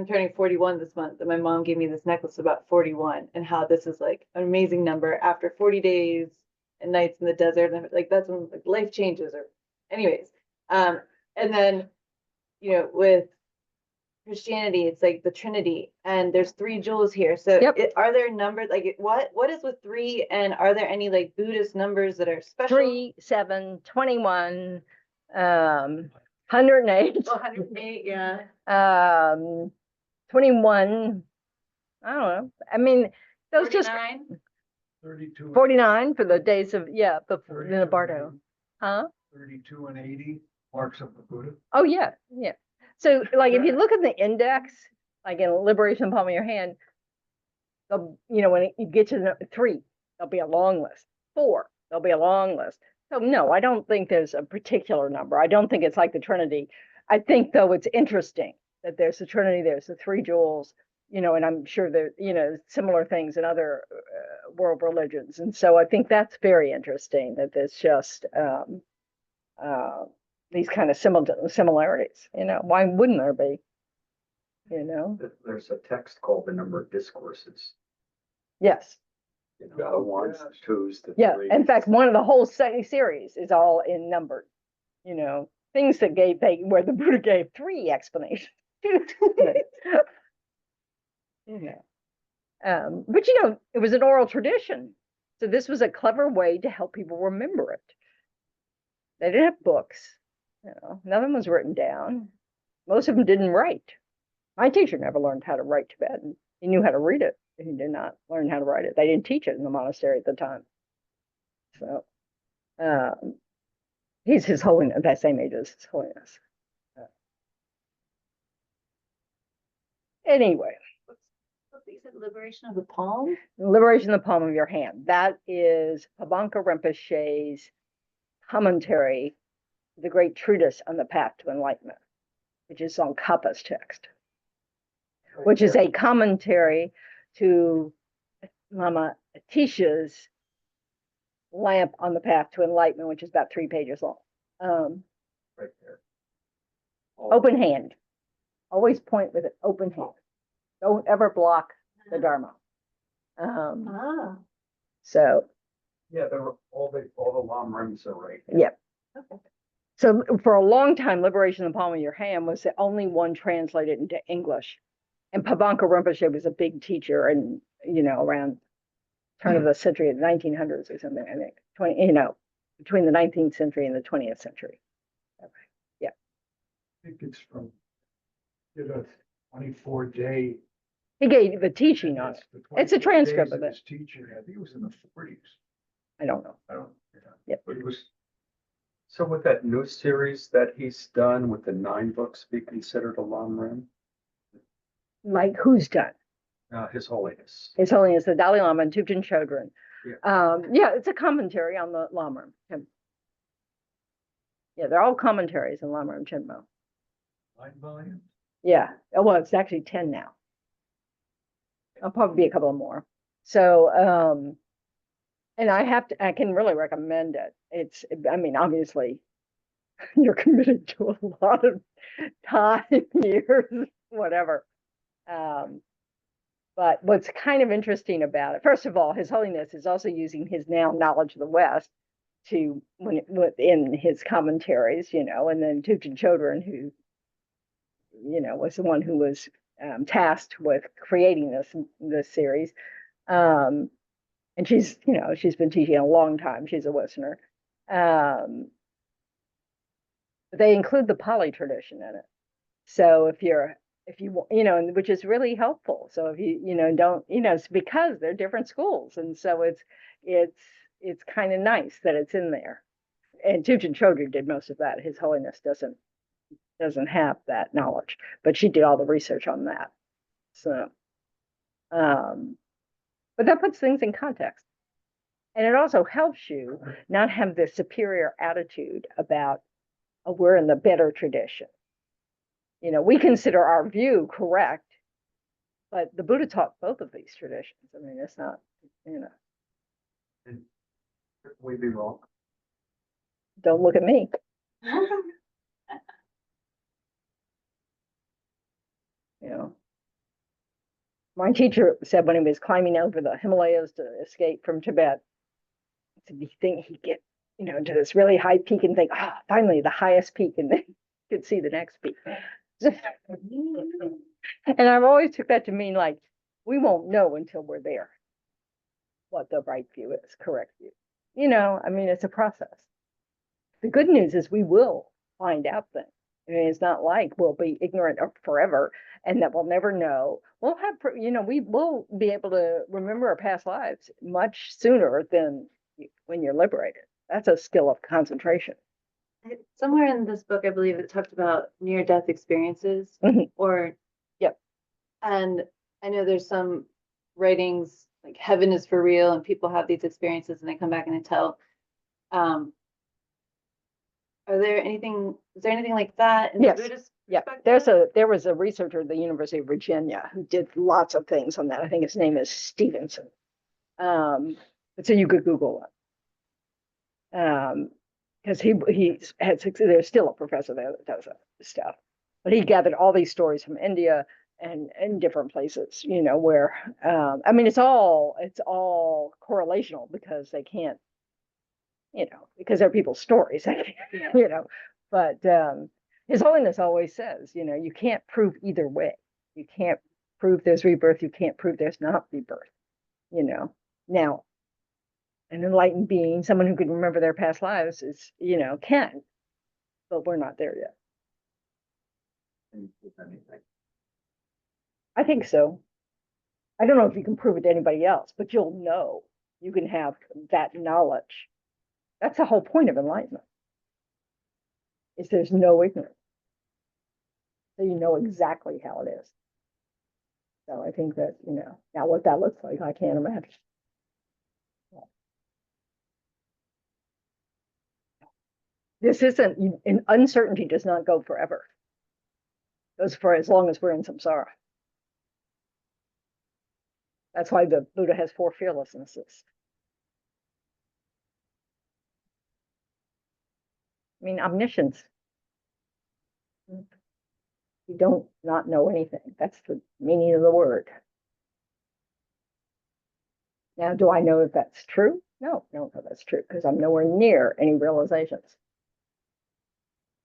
turning 41 this month, and my mom gave me this necklace about 41 and how this is like an amazing number after 40 days and nights in the desert. And like that's when like life changes, or anyways. And then, with Christianity, it's like the Trinity, and there's 3 jewels here. So Yep. are there numbers like what is with 3, and are there any like Buddhist numbers that are special? 3, 7, 21, 108, 108, yeah. 21. I don't know. I mean, those 49? just 32. 49 for the days of the 32 Bardo. and 80. Huh? 32 and 80 marks of the Buddha. Oh yeah. So like if you look at the index, like in Liberation in the Palm of Your Hand, when you get to 3, there'll be a long list. 4, there'll be a long list. So no, I don't think there's a particular number. I don't think it's like the Trinity. I think though it's interesting that there's the Trinity, there's the 3 jewels, and I'm sure there, similar things in other world religions. And so I think that's very interesting that there's just these kind of similarities. Why wouldn't there be? There's a text called the Number of Discourses. Yes. The ones, the twos, the Yeah. threes. In fact, one of the whole series is all in numbered. Things that where the Buddha gave 3 explanations. You know, but you know, it was an oral tradition. So this was a clever way to help people remember it. They didn't have books, you know, nothing was written down. Most of them didn't write. My teacher never learned how to write Tibetan. He knew how to read it. He did not learn how to write it. They didn't teach it in the monastery at the time. So he's His Holiness, that same age as His Holiness. Anyway, What you said, liberation of the palm? Liberation of the Palm of Your Hand. That is Pabanka Rinpoche's commentary, the great treatise on the path to enlightenment, which is on Kappa's text, which is a commentary to Lama Atisha's lamp on the path to enlightenment, which is about 3 pages long. Right there. Open hand. Always point with an open hand. Don't ever block the Dharma. Ah, So, Yeah, there were all the long rims are right. yeah. okay. So for a long time, Liberation of the Palm of Your Hand was the only one translated into English. And Pabanka Rinpoche was a big teacher, and you know, around turn of the century, the 1900s or something, I think, 20, you know, between the 19th century and the 20th century. I think it's from, did a 24-day. He gave the teaching on it. It's a transcript of it. His teaching, I think it was in the 40s. I don't know. I don't, yeah. Yep. But it was. So would that new series that he's done with the 9 books be considered a long run? Like who's done? His Holiness. His Holiness the Dalai Lama and Thubten Chodron. Yeah. Yeah, it's a commentary on the Lama. Yeah, they're all commentaries on Lama and Chenmo. 9 volumes. Yeah, well, it's actually 10 now. I'll probably be a couple more. So, and I can really recommend it. I mean, obviously, you're committed to a lot of time, years, whatever. But what's kind of interesting about it, first of all, His Holiness is also using his now knowledge of the West to in his commentaries, you know, and then Thubten Chodron, who, you know, was the one who was tasked with creating this series. And she's, you know, she's been teaching a long time. She's a Westerner. They include the Pali tradition in it. So if you, you know, which is really helpful. So if you know, don't, you know, it's because they're different schools. And so it's kind of nice that it's in there. And Thubten Chodron did most of that. His Holiness doesn't have that knowledge, but she did all the research on that. So, but that puts things in context. And it also helps you not have this superior attitude about, oh, we're in the better tradition. You know, we consider our view correct, but the Buddha taught both of these traditions. I mean, it's not, you know. And could we be wrong? Don't look at me. You know, my teacher said when he was climbing over the Himalayas to escape from Tibet, he said, you think he'd get, you know, to this really high peak and think, ah, finally the highest peak, and then you could see the next peak. And I've always took that to mean like, we won't know until we're there what the right view is, correct view. You know, I mean, it's a process. The good news is we will find out things. I mean, it's not like we'll be ignorant forever and that we'll never know. We'll have, you know, we will be able to remember our past lives much sooner than when you're liberated. That's a skill of concentration. Somewhere in this book, I believe it talked about near-death experiences Mhm. or. Yep. And I know there's some writings like heaven is for real and people have these experiences and they come back and they tell. Is there anything like that in Yes. the Buddhist Yeah, perspective? there was a researcher at the University of Virginia who did lots of things on that. I think his name is Stevenson. So you could Google it. Because he had there's still a professor there that does that stuff. But he gathered all these stories from India and different places, you know, where I mean it's all correlational because they can't, you know, because they're people's stories, you know. But His Holiness always says, you know, you can't prove either way. You can't prove there's rebirth. You can't prove there's not rebirth, you know. Now, an enlightened being, someone who can remember their past lives is, you know, can, but we're not there yet. If anything. I think so. I don't know if you can prove it to anybody else, but you'll know. You can have that knowledge. That's the whole point of enlightenment. Is there's no ignorance. So you know exactly how it is. So I think that, you know, now what that looks like, I can't imagine. This isn't, uncertainty does not go forever. It goes for as long as we're in samsara. That's why the Buddha has 4 fearlessnesses. I mean, omniscience. You don't not know anything. That's the meaning of the word. Now, do I know if that's true? No, I don't know that's true because I'm nowhere near any realizations.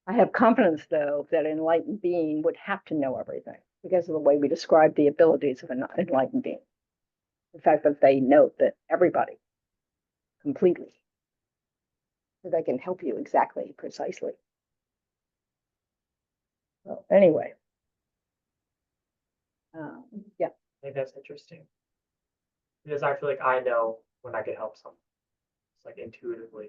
I have confidence, though, that an enlightened being would have to know everything because of the way we describe the abilities of an enlightened being. The fact that they know that everybody completely, so they can help you exactly, precisely. Well, anyway. Yeah. I think that's interesting. Because I feel like I know when I can help someone. It's like intuitively.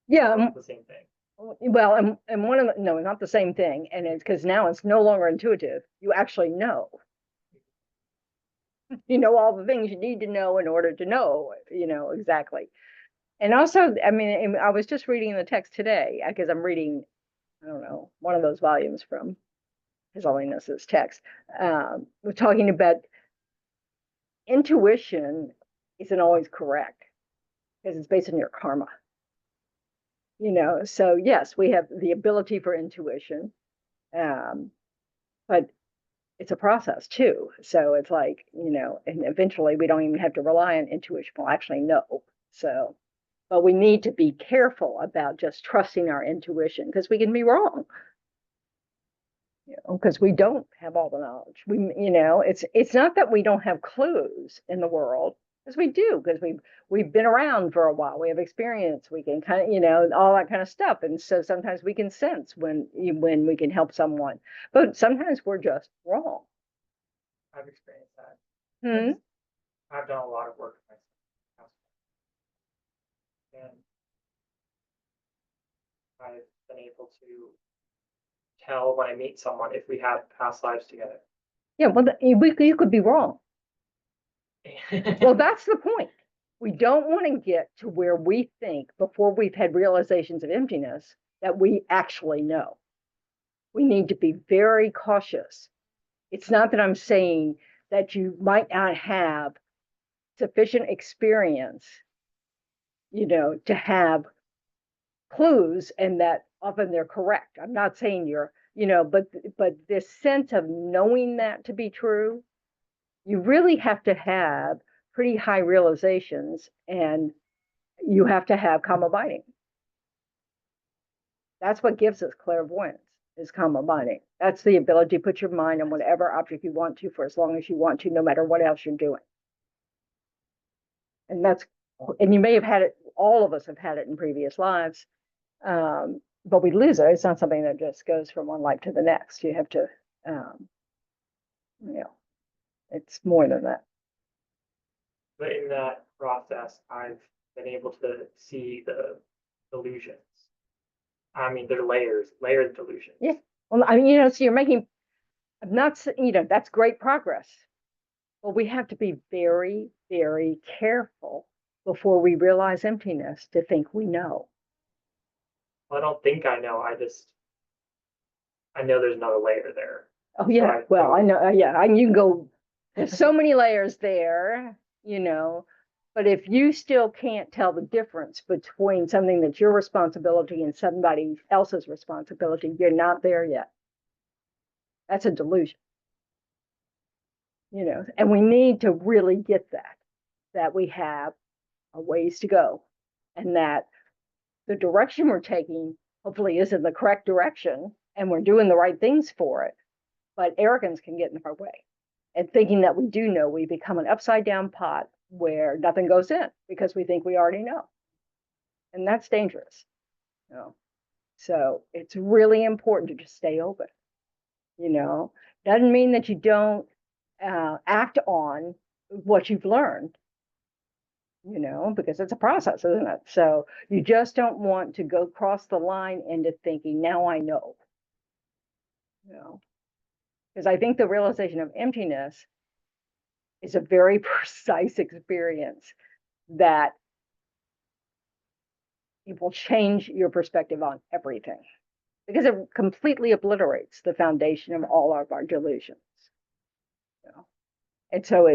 Yeah. It's the same thing. Well, and one of the, no, not the same thing. And it's because now it's no longer intuitive. You actually know. You know all the things you need to know in order to know, you know, exactly. And also, I mean, I was just reading the text today because I'm reading, I don't know, one of those volumes from His Holiness's text. We're talking about intuition isn't always correct because it's based on your karma. You know, so yes, we have the ability for intuition, but it's a process too. So it's like, you know, and eventually we don't even have to rely on intuition. We'll actually know. So, but we need to be careful about just trusting our intuition because we can be wrong. You know, because we don't have all the knowledge. We, you know, it's not that we don't have clues in the world, because we do, because we've been around for a while. We have experience. We can kind of, you know, all that kind of stuff. And so sometimes we can sense when we can help someone, but sometimes we're just wrong. I've experienced that. Hmm. I've done a lot of work myself. And I've been able to tell when I meet someone if we had past lives together. Yeah, well, you could be wrong. Well, that's the point. We don't want to get to where we think before we've had realizations of emptiness that we actually know. We need to be very cautious. It's not that I'm saying that you might not have sufficient experience, you know, to have clues and that often they're correct. I'm not saying you're, you know, but this sense of knowing that to be true, you really have to have pretty high realizations and you have to have calm abiding. That's what gives us clairvoyance, is calm abiding. That's the ability to put your mind on whatever object you want to for as long as you want to, no matter what else you're doing. And you may have had it, all of us have had it in previous lives, but we lose it. It's not something that just goes from one life to the next. You have to, you know, it's more than that. But in that process, I've been able to see the delusions. I mean, they're layered delusions. Yeah. Well, I mean, you know, so you're making, I'm not, you know, that's great progress. But we have to be very, very careful before we realize emptiness to think we know. Well, I don't think I know. I know there's another layer there. Oh yeah, Right. well, I know, yeah, you can go, there's so many layers there, you know, but if you still can't tell the difference between something that's your responsibility and somebody else's responsibility, you're not there yet. That's a delusion. You know, and we need to really get that we have a ways to go and that the direction we're taking hopefully is in the correct direction, and we're doing the right things for it, but arrogance can get in our way. And thinking that we do know, we become an upside down pot where nothing goes in because we think we already know. And that's dangerous. You know? So it's really important to just stay open. You know, doesn't mean that you don't act on what you've learned, you know, because it's a process, isn't it? So you just don't want to go cross the line into thinking, now I know. You know, because I think the realization of emptiness is a very precise experience that it will change your perspective on everything because it completely obliterates the foundation of all of our delusions. You know? And so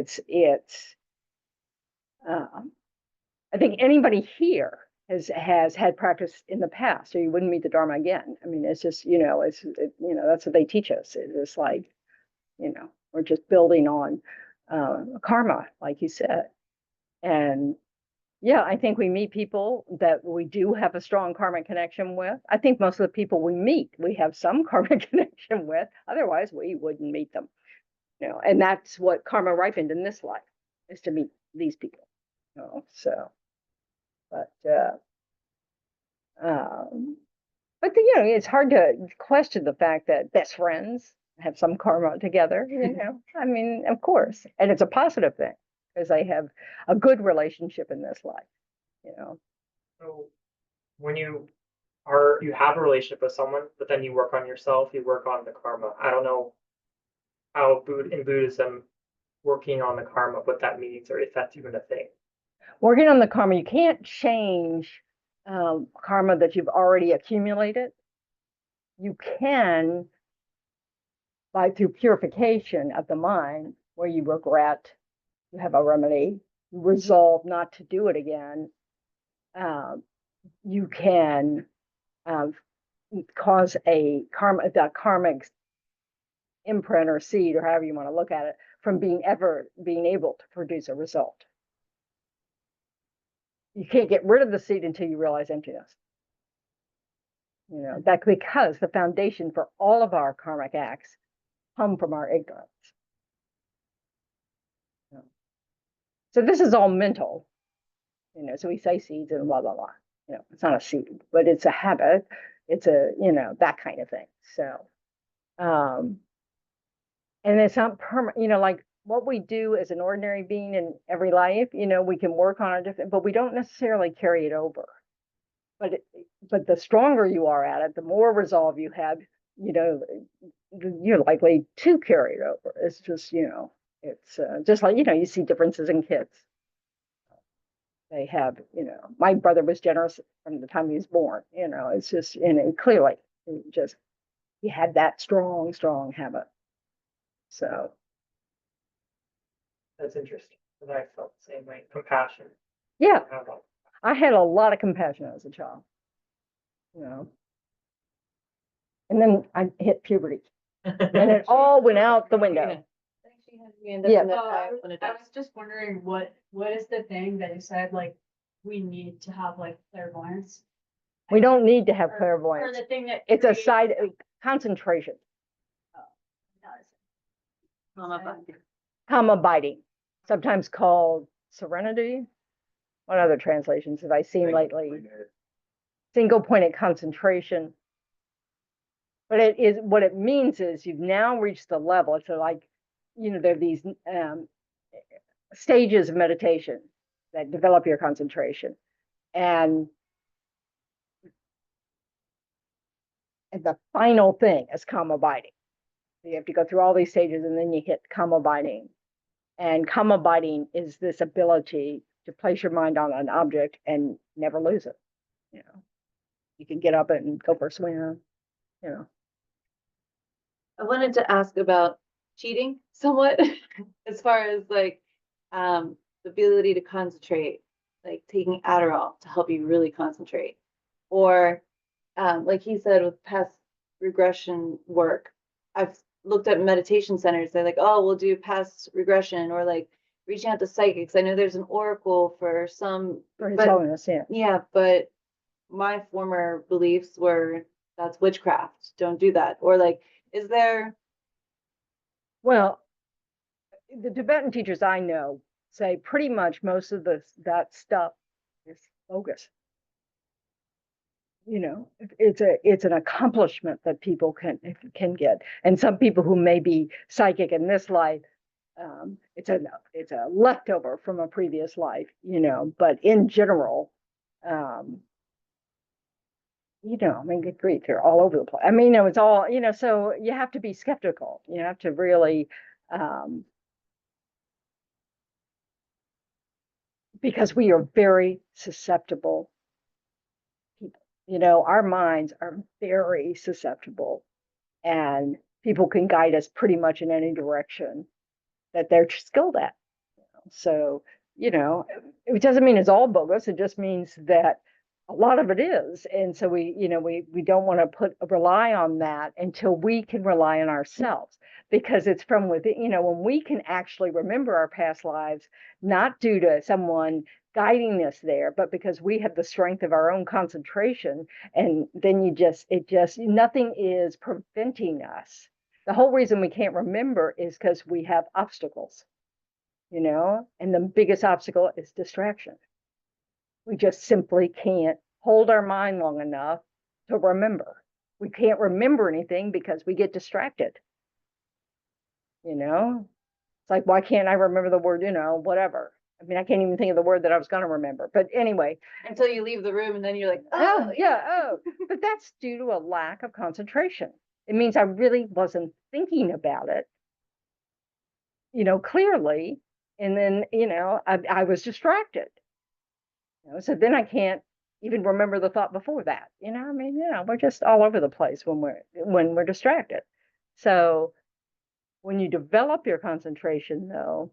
I think anybody here has had practice in the past, or you wouldn't meet the Dharma again. I mean, it's just, you know, that's what they teach us. It's like, you know, we're just building on karma, like you said. And yeah, I think we meet people that we do have a strong karmic connection with. I think most of the people we meet, we have some karmic connection with. Otherwise, we wouldn't meet them. You know, and that's what karma ripened in this life, is to meet these people. You know, so, but you know, it's hard to question the fact that best friends have some karma together. You know, I mean, of course, and it's a positive thing because they have a good relationship in this life. You know. So when you have a relationship with someone, but then you work on yourself, you work on the karma. I don't know how in Buddhism, working on the karma, what that means, or if that's even a thing. Working on the karma, you can't change karma that you've already accumulated. You can, through purification of the mind, where you regret, you have a remedy, you resolve not to do it again. You can cause a karmic imprint or seed, or however you want to look at it, from being able to produce a result. You can't get rid of the seed until you realize emptiness. You know, that because the foundation for all of our karmic acts come from our ignorance. You know. So this is all mental. You know, so we say seeds and blah, blah, blah. You know, it's not a seed, but it's a habit. It's a, you know, that kind of thing. So, and it's not permanent, you know, like what we do as an ordinary being in every life, you know, we can work on a different, but we don't necessarily carry it over. But the stronger you are at it, the more resolve you have, you know, you're likely to carry it over. It's just, you know, it's just like, you know, you see differences in kids. They have, you know, my brother was generous from the time he was born, you know, it's just, and clearly he had that strong habit. So. That's interesting. And I felt the same way. Compassion. Yeah. I had a lot of compassion as a child, you know. And then I hit puberty and it all went out the window. Yeah. I was just wondering what is the thing that you said, like, we need to have like clairvoyance? We don't need to have Or clairvoyance. the thing that It's a creates- side concentration, calm abiding, sometimes called serenity. What other translations have I seen lately? Single pointed concentration. But it is, what it means is you've now reached the level. It's like, you know, there are these stages of meditation that develop your concentration. And the final thing is calm abiding. You have to go through all these stages and then you hit calm abiding. And calm abiding is this ability to place your mind on an object and never lose it. You know, you can get up and go for a swim, you know. I wanted to ask about cheating somewhat, as far as like the ability to concentrate, like taking Adderall to help you really concentrate, or like he said with past regression work. I've looked at meditation centers. They're like, oh, we'll do past regression, or like reaching out to psychics. I know there's an oracle for some, For his but holiness, yeah. yeah, but my former beliefs were that's witchcraft, don't do that. Or like, is there, Well, the Tibetan teachers I know say pretty much most of that stuff is bogus. You know, it's an accomplishment that people can get, and some people who may be psychic in this life, it's a leftover from a previous life, you know. But in general, you know, I mean, good grief, they're all over the place. I mean, you know, it's all, you know, so you have to be skeptical. You have to really, because we are very susceptible people. You know, our minds are very susceptible, and people can guide us pretty much in any direction that they're skilled at. So, you know, it doesn't mean it's all bogus. It just means that a lot of it is. And so we don't want to rely on that until we can rely on ourselves, because it's from within, you know, when we can actually remember our past lives, not due to someone guiding us there, but because we have the strength of our own concentration. And then nothing is preventing us. The whole reason we can't remember is because we have obstacles, you know, and the biggest obstacle is distraction. We just simply can't hold our mind long enough to remember. We can't remember anything because we get distracted. You know, it's like, why can't I remember the word, you know, whatever? I mean, I can't even think of the word that I was going to remember. But anyway. until you leave the room and then you're like, Oh, yeah. Oh, but that's due to a lack of concentration. It means I really wasn't thinking about it, you know, clearly. And then, you know, I was distracted. You know, so then I can't even remember the thought before that. You know, I mean, you know, we're just all over the place when we're distracted. So when you develop your concentration, though,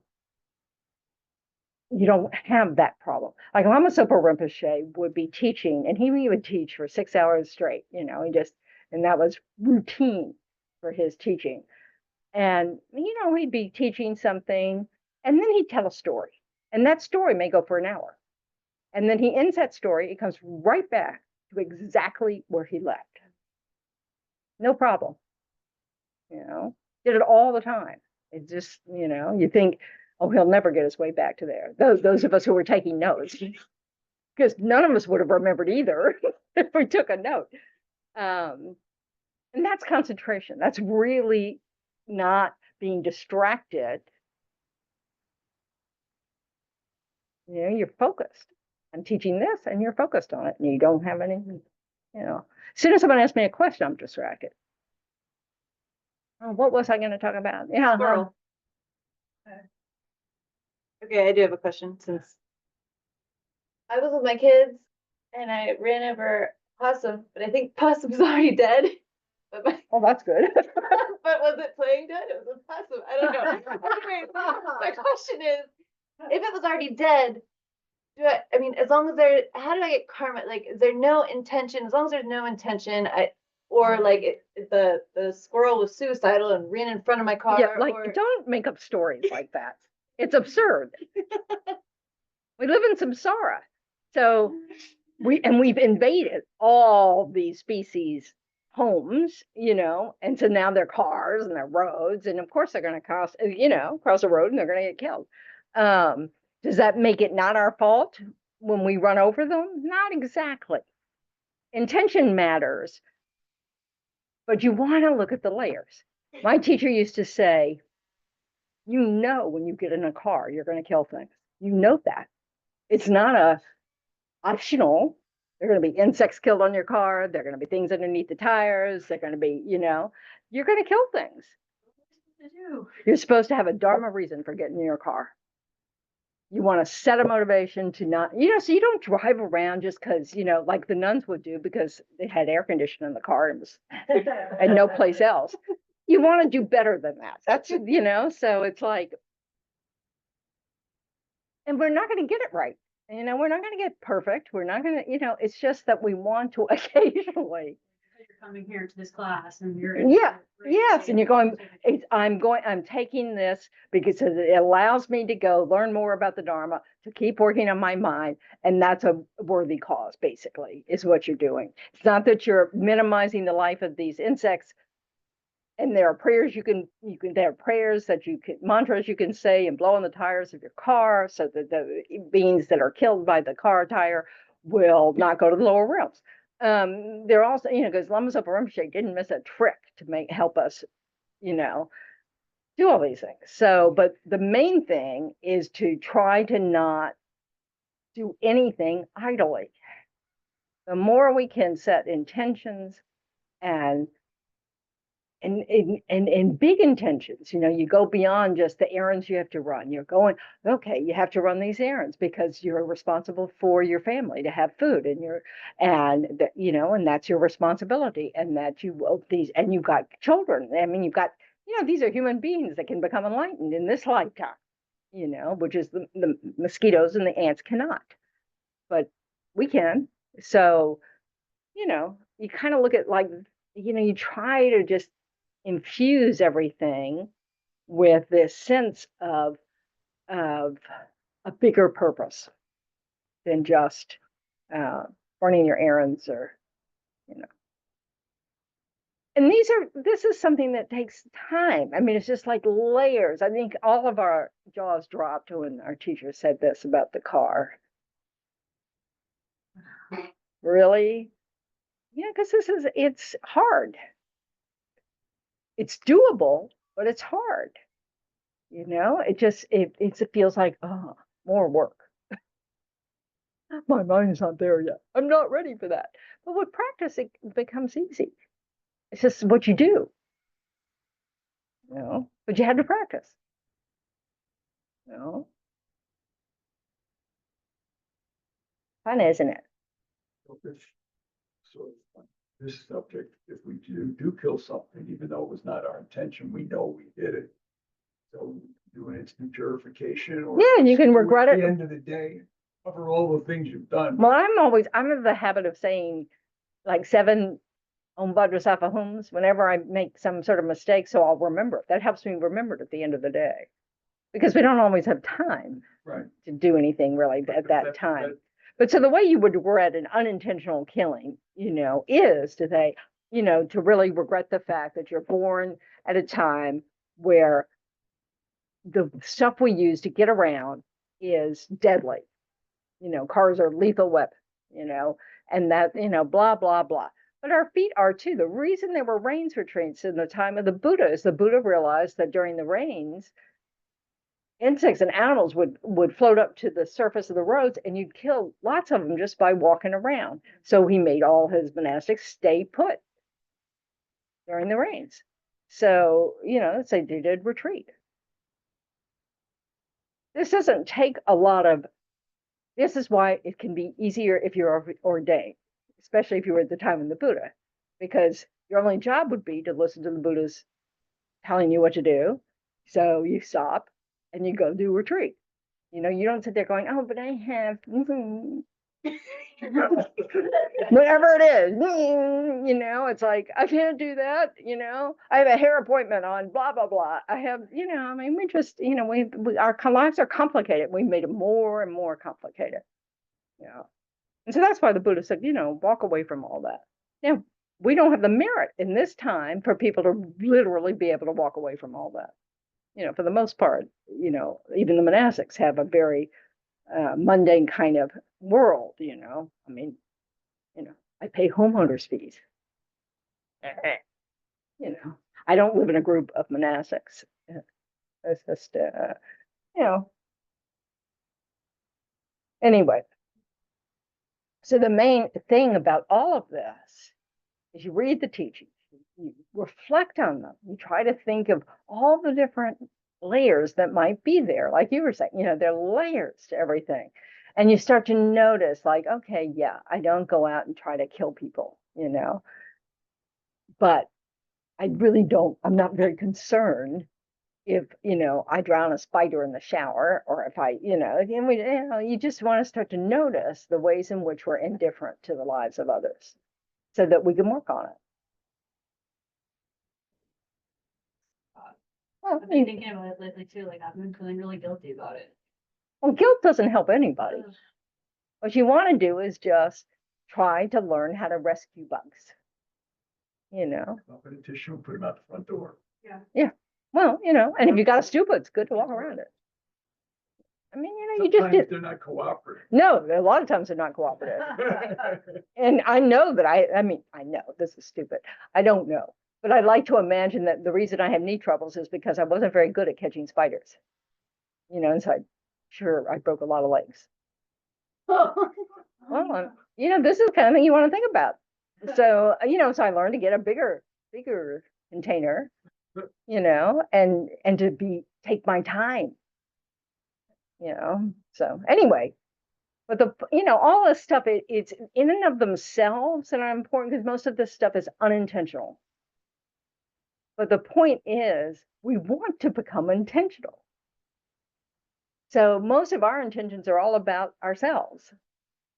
you don't have that problem. Like Lama Zopa Rinpoche would be teaching, and he would teach for 6 hours straight. You know, and that was routine for his teaching. And you know, he'd be teaching something, and then he'd tell a story, and that story may go for an hour. And then he ends that story, it comes right back to exactly where he left. No problem. You know, did it all the time. It just, you know, you think, oh, he'll never get his way back to there. Those of us who were taking notes, because none of us would have remembered either if we took a note. And that's concentration. That's really not being distracted. You know, you're focused. I'm teaching this and you're focused on it, and you don't have any, you know, as soon as someone asks me a question, I'm distracted. Oh, what was I going to talk about? Yeah. squirrel. Okay, I do have a question, since I was with my kids and I ran over a possum, but I think possum's already dead. Oh, that's good. But was it playing dead? It was a possum. I don't know. Anyway, my question is, if it was already dead, I mean, as long as how do I get karma? Like, is there no intention? As long as there's no intention, or like the squirrel was suicidal and ran in front of my car. Yeah, like, don't make up stories like that. It's absurd. We live in samsara. So we've invaded all these species homes, you know, and so now they're cars and they're roads, and of course they're going to cross a road and they're going to get killed. Does that make it not our fault when we run over them? Not exactly. Intention matters, but you want to look at the layers. My teacher used to say, you know, when you get in a car, you're going to kill things. You know that. It's not optional. There are going to be insects killed on your car. There are going to be things underneath the tires. They're going to be, you know, you're going to kill things. You're supposed to have a dharma reason for getting in your car. You want to set a motivation to not, you know, so you don't drive around just because, you know, like the nuns would do because they had air conditioning in the car and no place else. You want to do better than that. That's, you know, so it's like, and we're not going to get it right. You know, we're not going to get perfect. We're not going to, you know, it's just that we want to occasionally. coming here to this class and you're. Yeah, yes, and you're going, I'm taking this because it allows me to go learn more about the Dharma, to keep working on my mind, and that's a worthy cause, basically, is what you're doing. It's not that you're minimizing the life of these insects. And there are prayers there are prayers that mantras you can say and blow on the tires of your car so that the beings that are killed by the car tire will not go to the lower realms. They're also, because Lama Zopa Rinpoche didn't miss a trick to help us, do all these things. So, but the main thing is to try to not do anything idly. The more we can set intentions and big intentions, you go beyond just the errands you have to run. You're going, okay, you have to run these errands because you're responsible for your family to have food, and that's your responsibility, and that and you've got children. I mean, you've got, these are human beings that can become enlightened in this lifetime, which is the mosquitoes and the ants cannot, but we can. So, you kind of look at like, you try to just infuse everything with this sense of a bigger purpose than just running your errands or. And this is something that takes time. I mean, it's just like layers. I think all of our jaws dropped when our teacher said this about the car. Really? Yeah, because it's hard. It's doable, but it's hard. It feels like, oh, more work. My mind's not there yet. I'm not ready for that. But with practice, it becomes easy. It's just what you do. But you had to practice. Fun, isn't it? This subject, if we do kill something, even though it was not our intention, we know we did it. So do an instant purification, or yeah, and you can regret at it. the end of the day, cover all the things you've done. Well, I'm of the habit of saying like 7 Om Vajrasattva Hums whenever I make some sort of mistake, so I'll remember it. That helps me remember it at the end of the day, because we don't always have time to do anything really at that time. But so the way you would regret an unintentional killing, is to say, to really regret the fact that you're born at a time where the stuff we use to get around is deadly. Cars are lethal weapons, and that, blah, blah, blah. But our feet are too. The reason there were rains retreats in the time of the Buddha is the Buddha realized that during the rains, insects and animals would float up to the surface of the roads, and you'd kill lots of them just by walking around. So he made all his monastics stay put during the rains. So, they did retreat. This doesn't take a lot of, this is why it can be easier if you're ordained, especially if you were at the time of the Buddha, because your only job would be to listen to the Buddha's telling you what to do. So you stop and you go do retreat. You don't sit there going, oh, but I have whatever it is. It's like, I can't do that. I have a hair appointment on blah, blah, blah. I have, we just, our lives are complicated. We made it more and more complicated. And so that's why the Buddha said, walk away from all that. Yeah, we don't have the merit in this time for people to literally be able to walk away from all that. For the most part, even the monastics have a very mundane kind of world, I mean, I pay homeowners fees. I don't live in a group of monastics. It's just, anyway. So the main thing about all of this is you read the teachings, you reflect on them, you try to think of all the different layers that might be there. Like you were saying, there are layers to everything. And you start to notice like, okay, yeah, I don't go out and try to kill people, but I really don't, I'm not very concerned if, I drown a spider in the shower, or if I, you just want to start to notice the ways in which we're indifferent to the lives of others so that we can work on it. Well, I've been thinking about it lately too, like I've been feeling really guilty about it. well, guilt doesn't help anybody. What you want to do is just try to learn how to rescue bugs. You know, Up in a tissue and put them out the front door. well, you know, and if you got a stupa, it's good to walk around it. I mean, you know, you just Sometimes did. they're not cooperative. No, a lot of times they're not cooperative. And I know that I mean, I know this is stupid. I don't know. But I like to imagine that the reason I have knee troubles is because I wasn't very good at catching spiders. You know, and so I broke a lot of legs. Well, you know, this is the kind of thing you want to think about. So, you know, so I learned to get a bigger container, you know, and to take my time, you know. So anyway, but you know, all this stuff, it's in and of themselves and are important because most of this stuff is unintentional. But the point is, we want to become intentional. So most of our intentions are all about ourselves,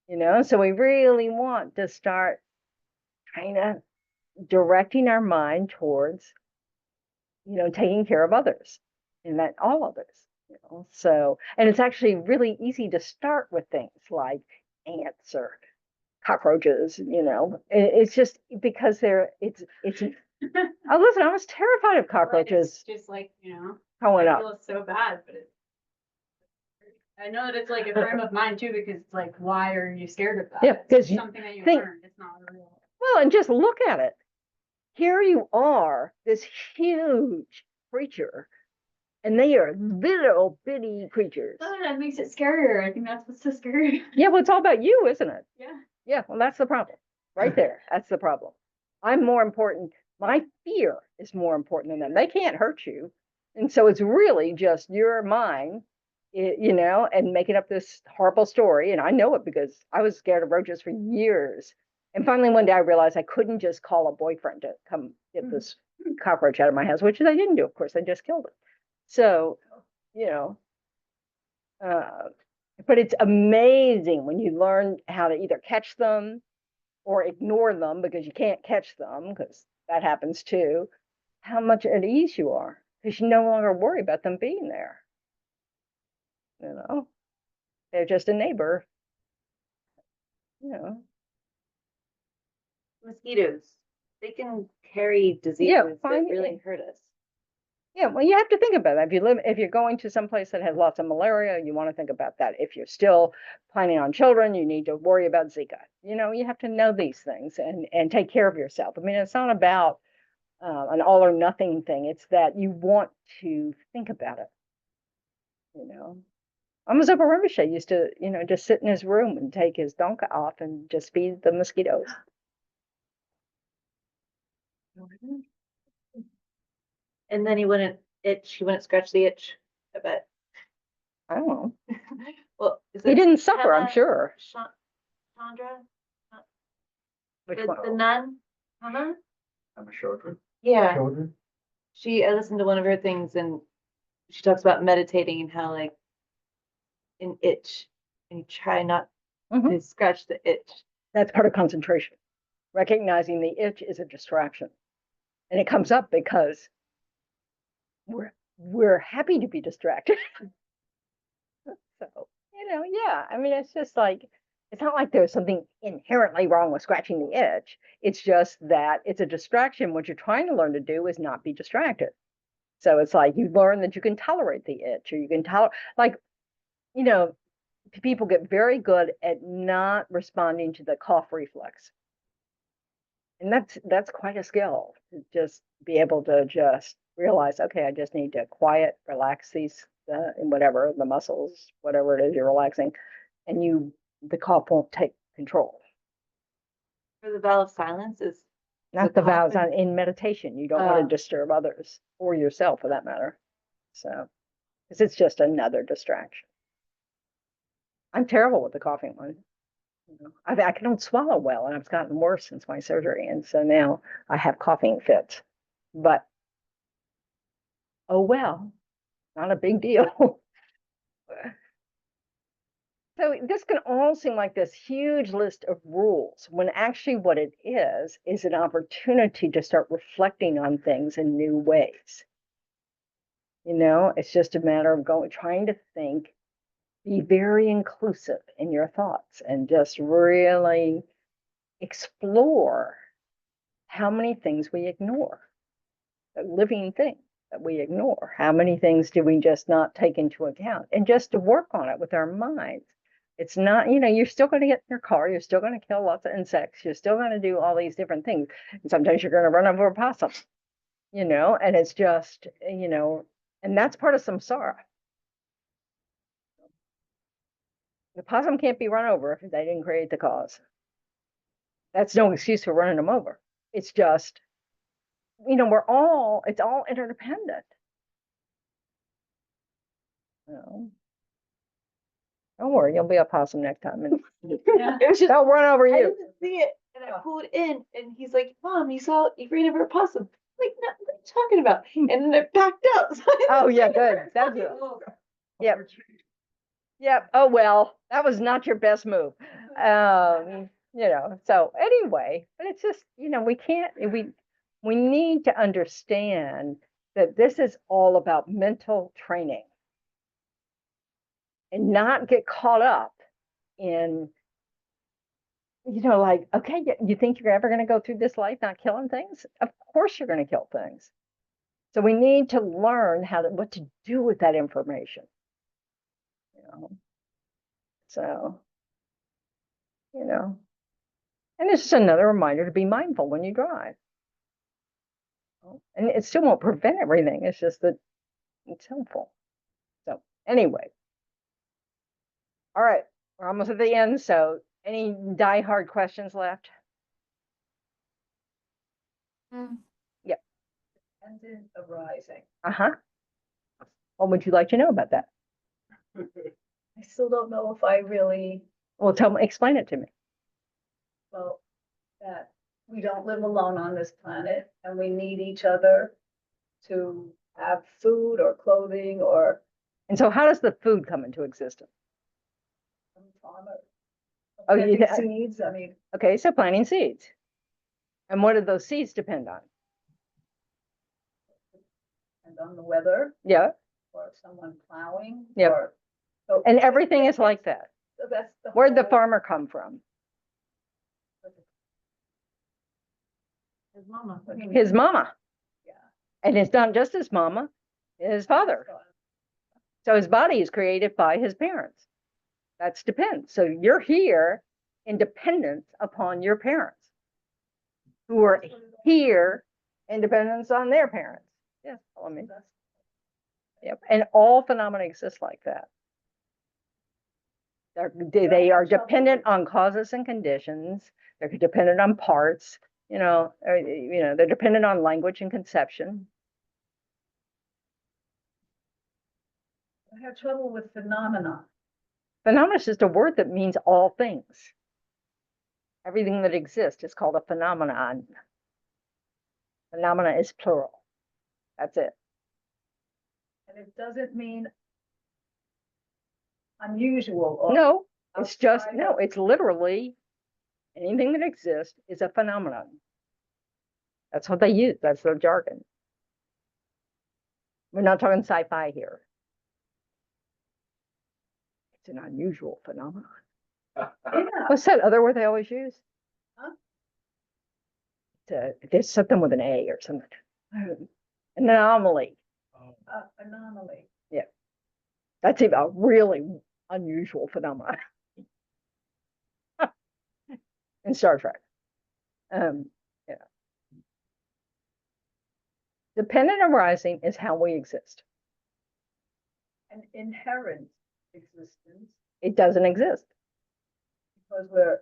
you know, so we really want to start kind of directing our mind towards, you know, taking care of others and that all others, you know. So, and it's actually really easy to start with things like ants or cockroaches, you know. It's just because it's oh, listen, I was terrified of cockroaches It's just like, you know, growing I up. feel so bad, but I know that it's like a frame of mind too, because it's like, why are you scared of that? Yeah, 'cause It's you something that you think- learned. It's not real. Well, and just look at it. Here you are, this huge creature, and they are little bitty creatures. Oh, that makes it scarier. I think that's what's so scary. Yeah, well, it's all about you, isn't it? Yeah. Yeah, well, that's the problem. Right there. That's the problem. I'm more important. My fear is more important than them. They can't hurt you. And so it's really just your mind, you know, and making up this horrible story. And I know it because I was scared of roaches for years. And finally, one day I realized I couldn't just call a boyfriend to come get this cockroach out of my house, which I didn't do, of course. I just killed it. So, you know, but it's amazing when you learn how to either catch them or ignore them because you can't catch them, because that happens too, how much at ease you are because you no longer worry about them being there. You know, they're just a neighbor. You know, Mosquitoes, they can carry diseases that fine. really hurt us. Yeah, well, you have to think about that. If you're going to some place that has lots of malaria, you want to think about that. If you're still planning on children, you need to worry about Zika. You know, you have to know these things and take care of yourself. I mean, it's not about an all or nothing thing. It's that you want to think about it. You know, Amazopa Rinpoche used to, you know, just sit in his room and take his donka off and just feed the mosquitoes. And then he wouldn't itch, he wouldn't scratch the itch, I bet. I don't know. Well, is He it didn't suffer, I'm Hannah sure. Chandra? Which The one? nun? Hannah? I'm a children. Yeah, Children? I listened to one of her things and she talks about meditating and how like an itch and you try not Mhm. to scratch the itch. That's part of concentration. Recognizing the itch is a distraction. And it comes up because we're happy to be distracted. So, you know, yeah. I mean, it's just like, it's not like there's something inherently wrong with scratching the itch. It's just that it's a distraction. What you're trying to learn to do is not be distracted. So it's like you learn that you can tolerate the itch, or you can tolerate, like, you know, people get very good at not responding to the cough reflex. And that's quite a skill to just be able to just realize, okay, I just need to quiet, relax these, and whatever, the muscles, whatever it is you're relaxing, and the cough won't take control. For the vow of silence is Not the the vows cough in meditation. You don't want Oh. to disturb others or yourself for that matter. So, because it's just another distraction. I'm terrible with the coughing one. You know, I don't swallow well, and I've gotten worse since my surgery, and so now I have coughing fits. But oh well, not a big deal. So this can all seem like this huge list of rules, when actually what it is an opportunity to start reflecting on things in new ways. You know, it's just a matter of trying to think, be very inclusive in your thoughts and just really explore how many things we ignore, a living thing that we ignore. How many things do we just not take into account? And just to work on it with our minds. It's not, you know, you're still going to get in your car, you're still going to kill lots of insects, you're still going to do all these different things. And sometimes you're going to run over a possum, you know, and it's just, you know, and that's part of samsara. The possum can't be run over if they didn't create the cause. That's no excuse for running them over. It's just, you know, it's all interdependent. You know? Don't worry, you'll be a possum next time and It was just, they'll run over I you. didn't see it, and I pulled in, and he's like, "Mom, you ran over a possum." I'm like, no, what are you talking about? And then it backed up. So I Oh, yeah, didn't see it. good. That's it. Oh, Yep. Yep. Oh, well, that was not your best move. You know, so anyway, but it's just, you know, we need to understand that this is all about mental training and not get caught up in, you know, like, okay, you think you're ever going to go through this life not killing things? Of course you're going to kill things. So we need to learn what to do with that information. You know, so, you know, and it's just another reminder to be mindful when you drive. And it still won't prevent everything. It's just that it's helpful. So anyway, all right, we're almost at the end. So any die-hard questions left? Mm. Yep. Dependent arising. Uh-huh. What would you like to know about that? I still don't know if I really, Well, explain it to me. well, that we don't live alone on this planet and we need each other to have food or clothing or And so how does the food come into existence? some farmer. Oh, you- Planting seeds, I mean, Okay, so planting seeds. And what do those seeds depend on? and on the weather Yeah, or someone plowing. Yep. Or so and everything is like that. so that's the Where'd the whole- farmer come from? His mama. What do you His mean? mama. Yeah. And it's not just his mama, his father. So his body is created by his parents. That's depends. So you're here in dependence upon your parents, who are here in dependence on their parents. Yeah, follow me. Yep. And all phenomena exist like that. They are dependent on causes and conditions. They're dependent on parts. You know, they're dependent on language and conception. I have trouble with phenomena. Phenomena is just a word that means all things. Everything that exists is called a phenomenon. Phenomena is plural. That's it. And it doesn't mean unusual or. No, it's just, outside no, of- it's literally anything that exists is a phenomenon. That's what they use. That's their jargon. We're not talking sci-fi here. It's an unusual phenomenon. Yeah, What's that other word they always use? Huh? There's something with an A or something. An anomaly. anomaly. That's a really unusual phenomenon in Star Trek. Yeah. Dependent arising is how we exist. An inherent existence It doesn't exist. because we're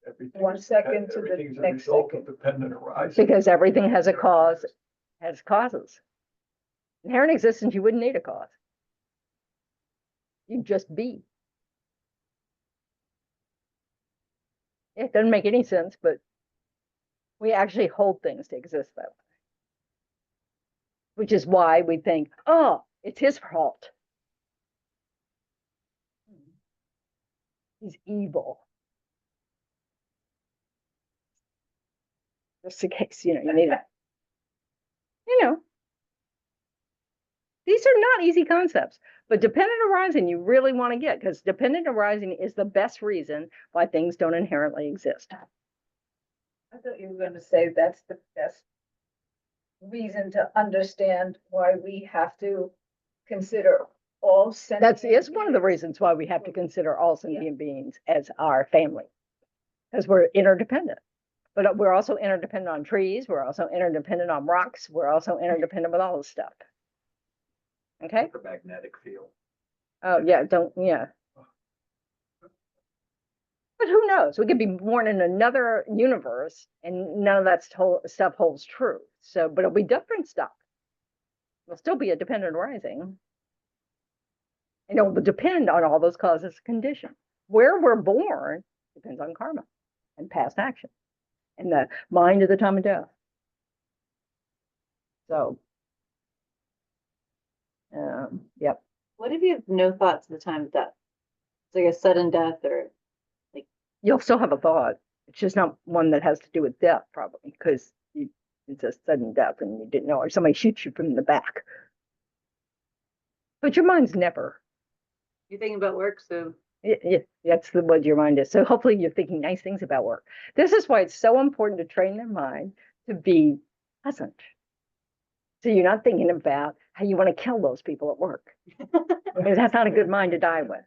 Everything One is- second to the everything's a next result second. of dependent arising. Because everything has a cause, has causes. Inherent existence, you wouldn't need a cause. You'd just be. It doesn't make any sense, but we actually hold things to exist that way. Which is why we think, oh, it's his fault. He's evil. Just in case, you know, you need it. You know. are not easy concepts, but dependent arising you really want to get, because dependent arising is the best reason why things don't inherently exist. I thought you were gonna say that's the best reason to understand why we have to consider all sentient. That is one of the reasons why we have to consider all sentient beings as our family, because we're interdependent. But we're also interdependent on trees. We're also interdependent on rocks. We're also interdependent with all this stuff. Okay. The magnetic field. Oh, yeah. Yeah. But who knows? We could be born in another universe and none of that stuff holds true. So, but it'll be different stuff. It'll still be a dependent arising. And it will depend on all those causes and conditions. Where we're born depends on karma and past action and the mind at the time of death. So, yep. What if you have no thoughts at the time of death? It's like a sudden death or You'll still have a thought. It's just not one that has to do with death, probably, because it's a sudden death and you didn't know, or somebody shoots you from the back. But your mind's never. you're thinking about work, so Yeah, that's what your mind is. So hopefully you're thinking nice things about work. This is why it's so important to train their mind to be pleasant. So you're not thinking about how you want to kill those people at work. Because that's not a good mind to die with.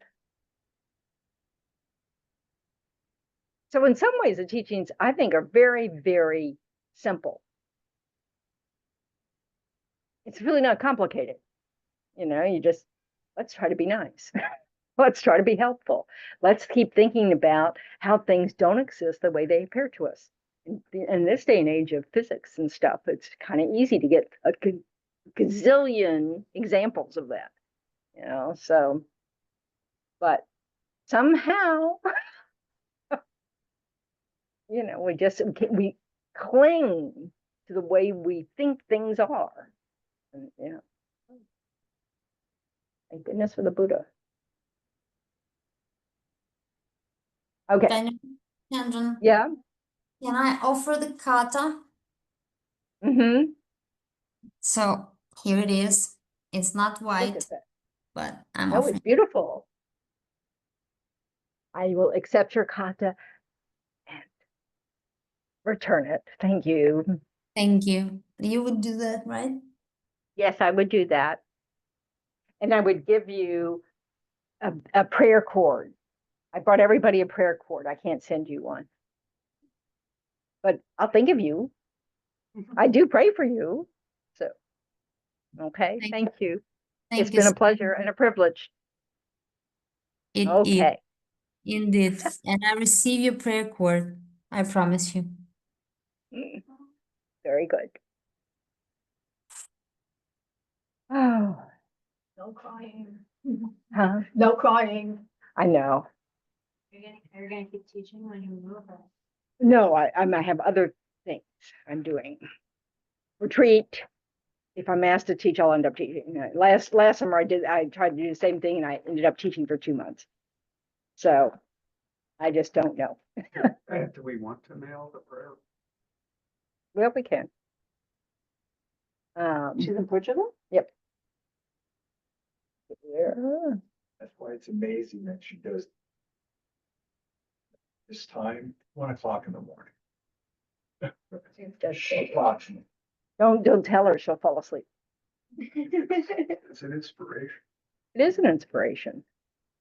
So in some ways, the teachings, I think, are very, very simple. It's really not complicated. You just, let's try to be nice. Let's try to be helpful. Let's keep thinking about how things don't exist the way they appear to us. In this day and age of physics and stuff, it's kind of easy to get a gazillion examples of that. So, but somehow, we cling to the way we think things are. And, thank goodness for the Buddha. Okay. Chandran, Yeah. can I offer the kata? Mm-hmm. So here it is. It's not Look white, at that. but I'm That was offering. beautiful. I will accept your kata and return it. Thank you. Thank you. You would do that, right? Yes, I would do that. And I would give you a prayer cord. I brought everybody a prayer cord. I can't send you one. But I'll think of you. I do pray for you. So, okay, thank you. It's been a pleasure and a privilege. It is Okay. indeed. And I receive your prayer cord. I promise you. Very good. Oh, No crying. huh? No crying. I know. You're gonna keep teaching when you move. No, I have other things I'm doing. Retreat. If I'm asked to teach, I'll end up teaching. Last summer I tried to do the same thing and I ended up teaching for 2 months. So I just don't know. Do we want to mail the prayer? Well, we can. she's in Portugal? Yep. That's why it's amazing that she does this time, 1:00 in the morning. She's watching. Don't tell her, she'll fall asleep. It's an inspiration. It is an inspiration.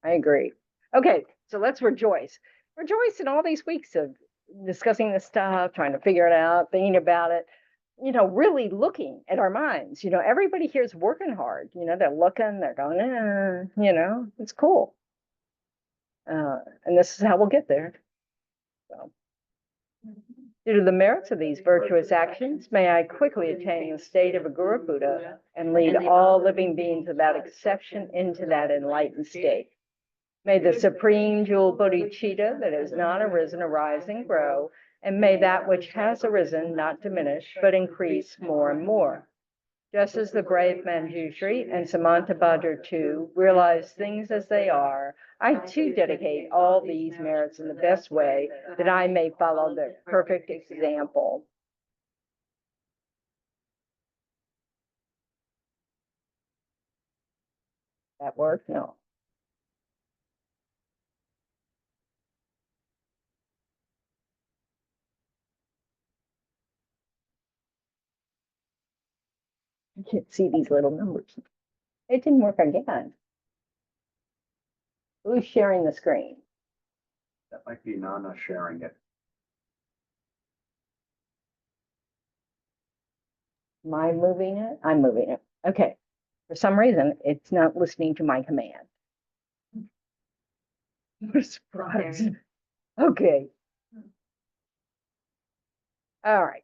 I agree. Okay, so let's rejoice. Rejoice in all these weeks of discussing this stuff, trying to figure it out, thinking about it, really looking at our minds. Everybody here is working hard. They're looking, they're going, it's cool. And this is how we'll get there. So, due to the merits of these virtuous actions, may I quickly attain the state of a Guru Buddha and lead all living beings without exception into that enlightened state. May the supreme jewel bodhicitta that has not arisen arise and grow, and may that which has arisen not diminish, but increase more and more. Just as the brave Manjushri and Samantabhadra too realize things as they are, I too dedicate all these merits in the best way that I may follow their perfect example. That work? No. I can't see these little numbers. It didn't work again. Who's sharing the screen? That might be Nana sharing it. Am I moving it? I'm moving it. Okay. For some reason, it's not listening to my command. What a surprise. Okay. All right.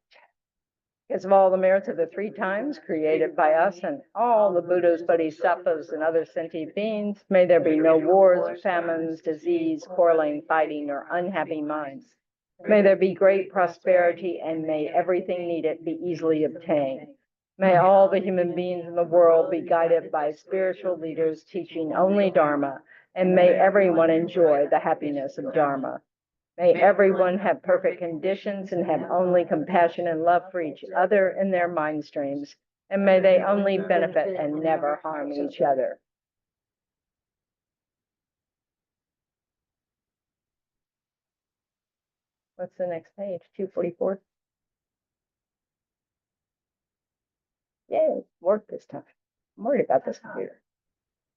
Because of all the merits of the 3 times created by us and all the Buddhas, Bodhisattvas, and other sentient beings, may there be no wars, famines, disease, quarreling, fighting, or unhappy minds. May there be great prosperity, and may everything needed be easily obtained. May all the human beings in the world be guided by spiritual leaders teaching only Dharma, and may everyone enjoy the happiness of Dharma. May everyone have perfect conditions and have only compassion and love for each other in their mind streams, and may they only benefit and never harm each other. What's the next page? 244? Yay, work this time. I'm worried about this computer.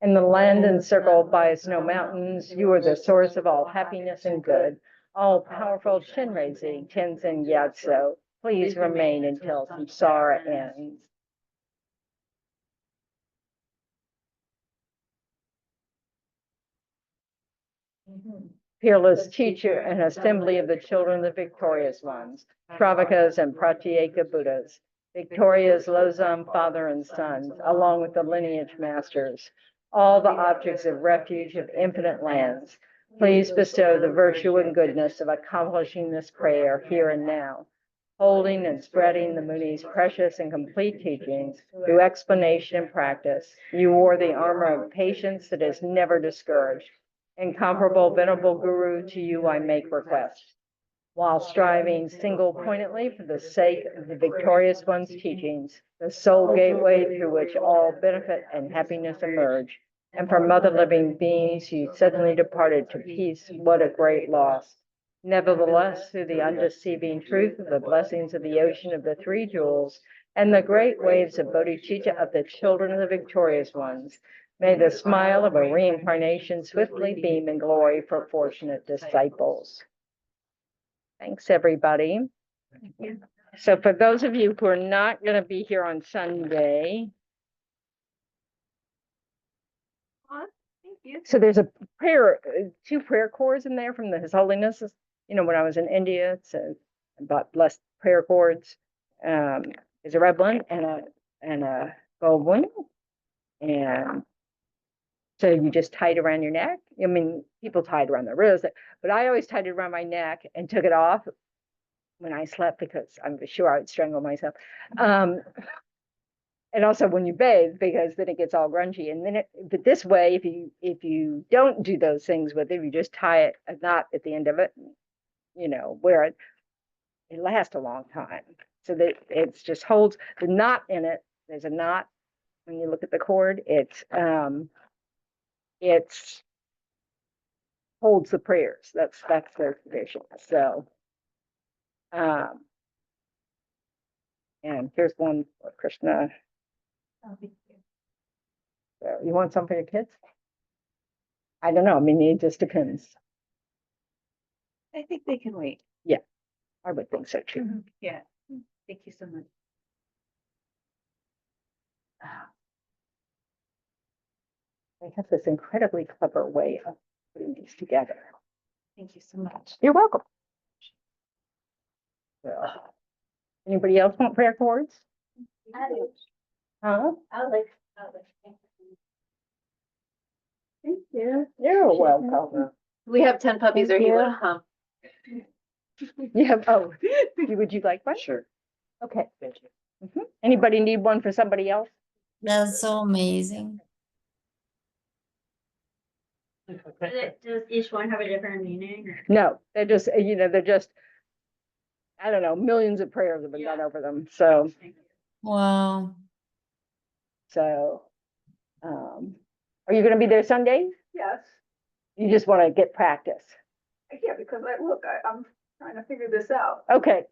In the land encircled by snow mountains, you are the source of all happiness and good. All powerful Shinrei-zi, Tenzin Gyatso, please remain until samsara ends. Fearless teacher and assembly of the children of the victorious ones, Shravakas and Pratyeka Buddhas, Victoria's Losam father and sons, along with the lineage masters, all the objects of refuge of infinite lands, please bestow the virtue and goodness of accomplishing this prayer here and now, holding and spreading the Muni's precious and complete teachings through explanation and practice. You wore the armor of patience that is never discouraged. Incomparable venerable Guru, to you I make request. While striving single-pointedly for the sake of the victorious one's teachings, the sole gateway through which all benefit and happiness emerge, and from other living beings you suddenly departed to peace, what a great loss. Nevertheless, through the undeceiving truth of the blessings of the ocean of the 3 jewels, and the great waves of bodhicitta of the children of the victorious ones, may the smile of a reincarnation swiftly beam in glory for fortunate disciples. Thanks, everybody. So for those of you who are not going to be here on Sunday, Thank you. so there's a prayer, 2 prayer cords in there from His Holiness. You know, when I was in India, so I bought blessed prayer cords. There's a red one and a gold one, and so you just tie it around your neck. I mean, people tie it around their wrist, but I always tied it around my neck and took it off when I slept because I'm sure I would strangle myself. And also when you bathe, because then it gets all grungy. And then but this way, if you don't do those things with it, you just tie it a knot at the end of it, you know, where it lasts a long time. So that it just holds the knot in it. There's a knot when you look at the cord. It's holds the prayers. That's their tradition. So, and here's one for Krishna. Oh, thank you. So you want some for your kids? I don't know. I mean, it just depends. I think they can wait. I would think so too. Yeah. Thank you so much. They have this incredibly clever way of putting these together. Thank you so much. You're welcome. So, anybody else want prayer cords? Huh? Thank you. You're welcome. We have 10 puppies. Are Thank you you. welcome? You have, would you like one? Sure. Okay. Thank you. Anybody need one for somebody else? That's so amazing. Does each one have a different meaning? No, they're just, I don't know, millions of prayers have been done over them. Wow. So, um, Are you gonna be there Sundays? Yes, You just wanna get practice? yeah, because I'm trying to figure this out. Okay,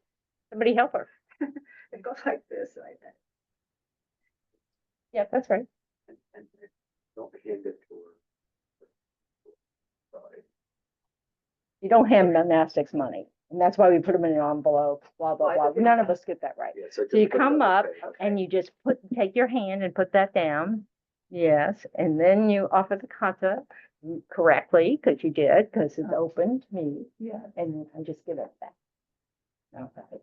somebody help her. It goes like this, like that. Yeah, that's right. Don't hand it to her. Sorry. You don't hand monastics money, and that's why we put them in an envelope, blah, blah, Why blah. do they None do of us get that right. Yeah, So you certificate come of up pay. and you just take your hand and put that down. Yes, and then you offer the kata correctly, because you did, because it's open to me, Yeah, and I just give it back. Okay.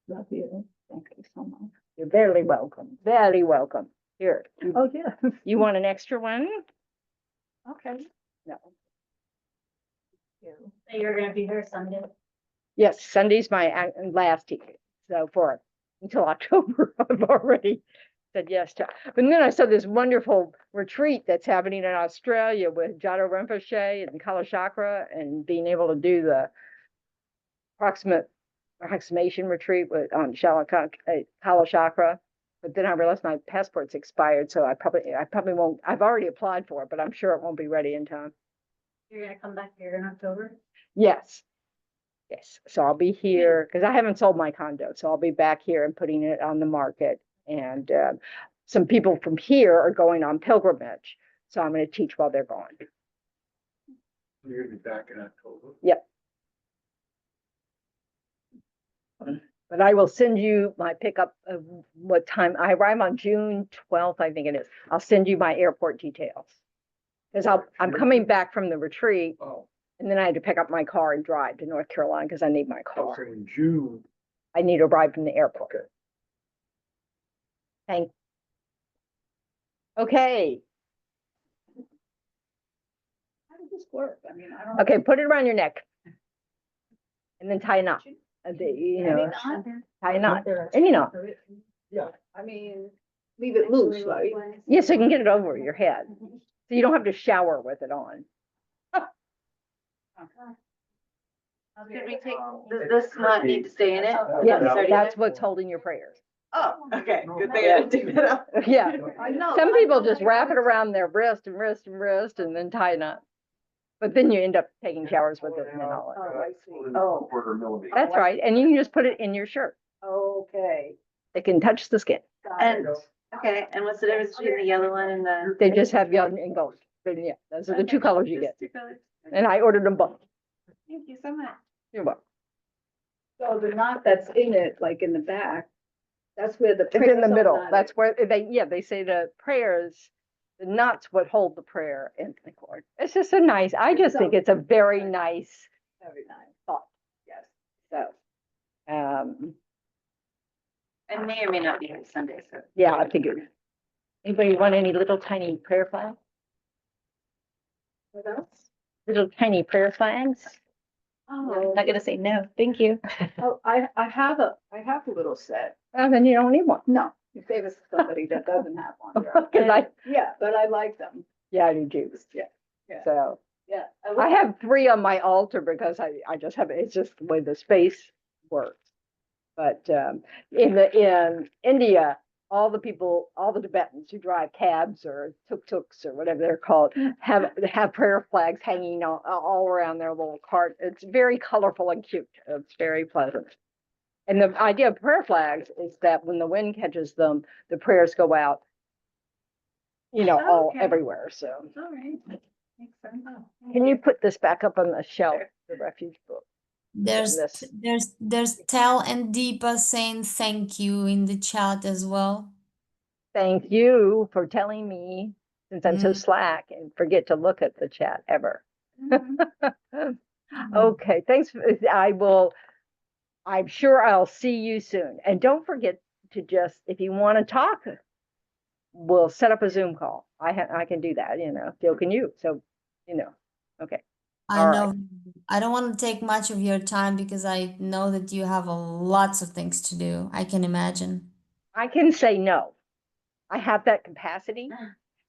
love you. Thank you so much. You're very welcome, very welcome. Here, Oh, yeah. you want an extra one? Okay. No. So you're gonna be here Sunday. Yes, Sunday's my last ticket, so for until October, I've already said yes to. But then I saw this wonderful retreat that's happening in Australia with Jado Rinpoche and Kalachakra, and being able to do the approximation retreat with Kalachakra. But then I realized my passport's expired, so I probably won't. I've already applied for it, but I'm sure it won't be ready in time. You're gonna come back here in October? Yes. Yes, so I'll be here because I haven't sold my condo, so I'll be back here and putting it on the market. And some people from here are going on pilgrimage, so I'm going to teach while they're gone. You're gonna be back in October. Yep. But I will send you my pickup of what time I arrive on June 12th, I think it is. I'll send you my airport details because I'm coming back from the retreat. Oh, And then I had to pick up my car and drive to North Carolina because I need my so car. in June, I need a ride from the airport. okay. Thank. Okay, How does this work? I mean, I don't. okay, put it around your neck. And then tie a knot. You know, tie a knot. Any knot. Yeah. I mean, leave it loose, right? Yeah, so you can get it over your head. So you don't have to shower with it on. Could we take, does this not need to stay in it? Yeah, It's already that's there? what's holding your prayers. Oh, okay, good thing Yeah. I didn't dig that up. Yeah. I know. Some I people know just how wrap you- it around their wrist and wrist and wrist and then tie a knot. But then you end up taking showers with it and then all that. Oh, I see. Oh. Quarter millimeter. That's right. And you can just put it in your shirt. Okay. It can touch the skin. Got And, it. okay, and what's the difference between the yellow one and the? They just have young and gold. But yeah, those are the two colors you get. Just 2 colors. And I ordered them both. Thank you so much. You're welcome. So the knot that's in it, like in the back, that's where the. It's in prayers the are middle. knotted. That's where they say the prayers, the knots what hold the prayer in the cord. It's just a nice, I just think it's a very nice Very nice. thought. Yes. So, I may or may not be here Sunday, so. yeah, I figured. Anybody want any little tiny prayer flags? What else? Little tiny prayer flags? Oh, Not gonna say no, thank you. oh, I have a little set. Oh, then you don't need one. No, you save us somebody that doesn't have one. Because Yeah, but I like them. yeah, I do too. Yeah, yeah. So Yeah. I have 3 on my altar because I just have, it's just the way the space works. But in India, all the people, all the Tibetans who drive cabs or tuk-tuks or whatever they're called, have prayer flags hanging all around their little cart. It's very colorful and cute. It's very pleasant. And the idea of prayer flags is that when the wind catches them, the prayers go out, all Okay. everywhere. So All right. Makes sense. can you put this back up on the shelf, the refuge book? There's Tel and Deepa saying thank you in the chat as well. Thank you for telling me, since I'm so Mm. slack and forget to look at the chat ever. Mm-hmm. Okay, thanks. I'm sure I'll see you soon. And don't forget to if you want to talk, we'll set up a Zoom call. I can do that, Phil can you. So, okay. I All know I don't want to take much of your time because I know that you have lots of things to do. I can imagine. I can say no. I have that capacity.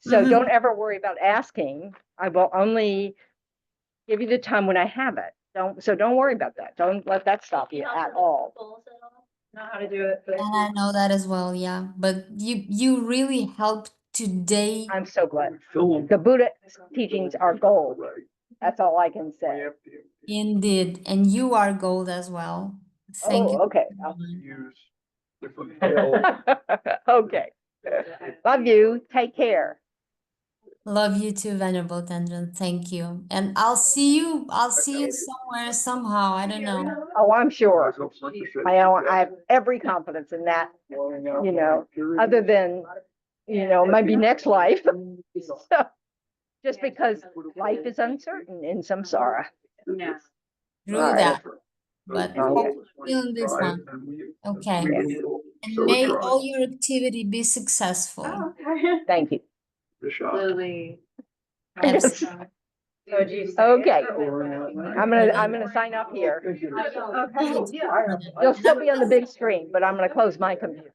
So Mhm. don't ever worry about asking. I will only give you the time when I have it. Don't worry about that. Don't let that stop you at all. Know how to do it, but And I know that as well, yeah. But you really helped today. I'm so glad. Film. The Buddha teachings are gold. Right. That's all I can say. Indeed, and you are gold as well. Thank you. Oh, okay. Use different hills. Okay. Love you. Take care. Love you too, Venerable Tendron. Thank you. And I'll see you somewhere, somehow. I don't know. Oh, I'm sure. I have every confidence in that, you know, other than, you know, maybe next life. So, just because life is uncertain in samsara. Yeah. Through All right. that. But feeling this one. Okay. And may all your activity be successful. Oh, okay. Thank you. Lily. Yes. Okay. I'm gonna sign up here. You'll still be on the big screen, but I'm gonna close my computer.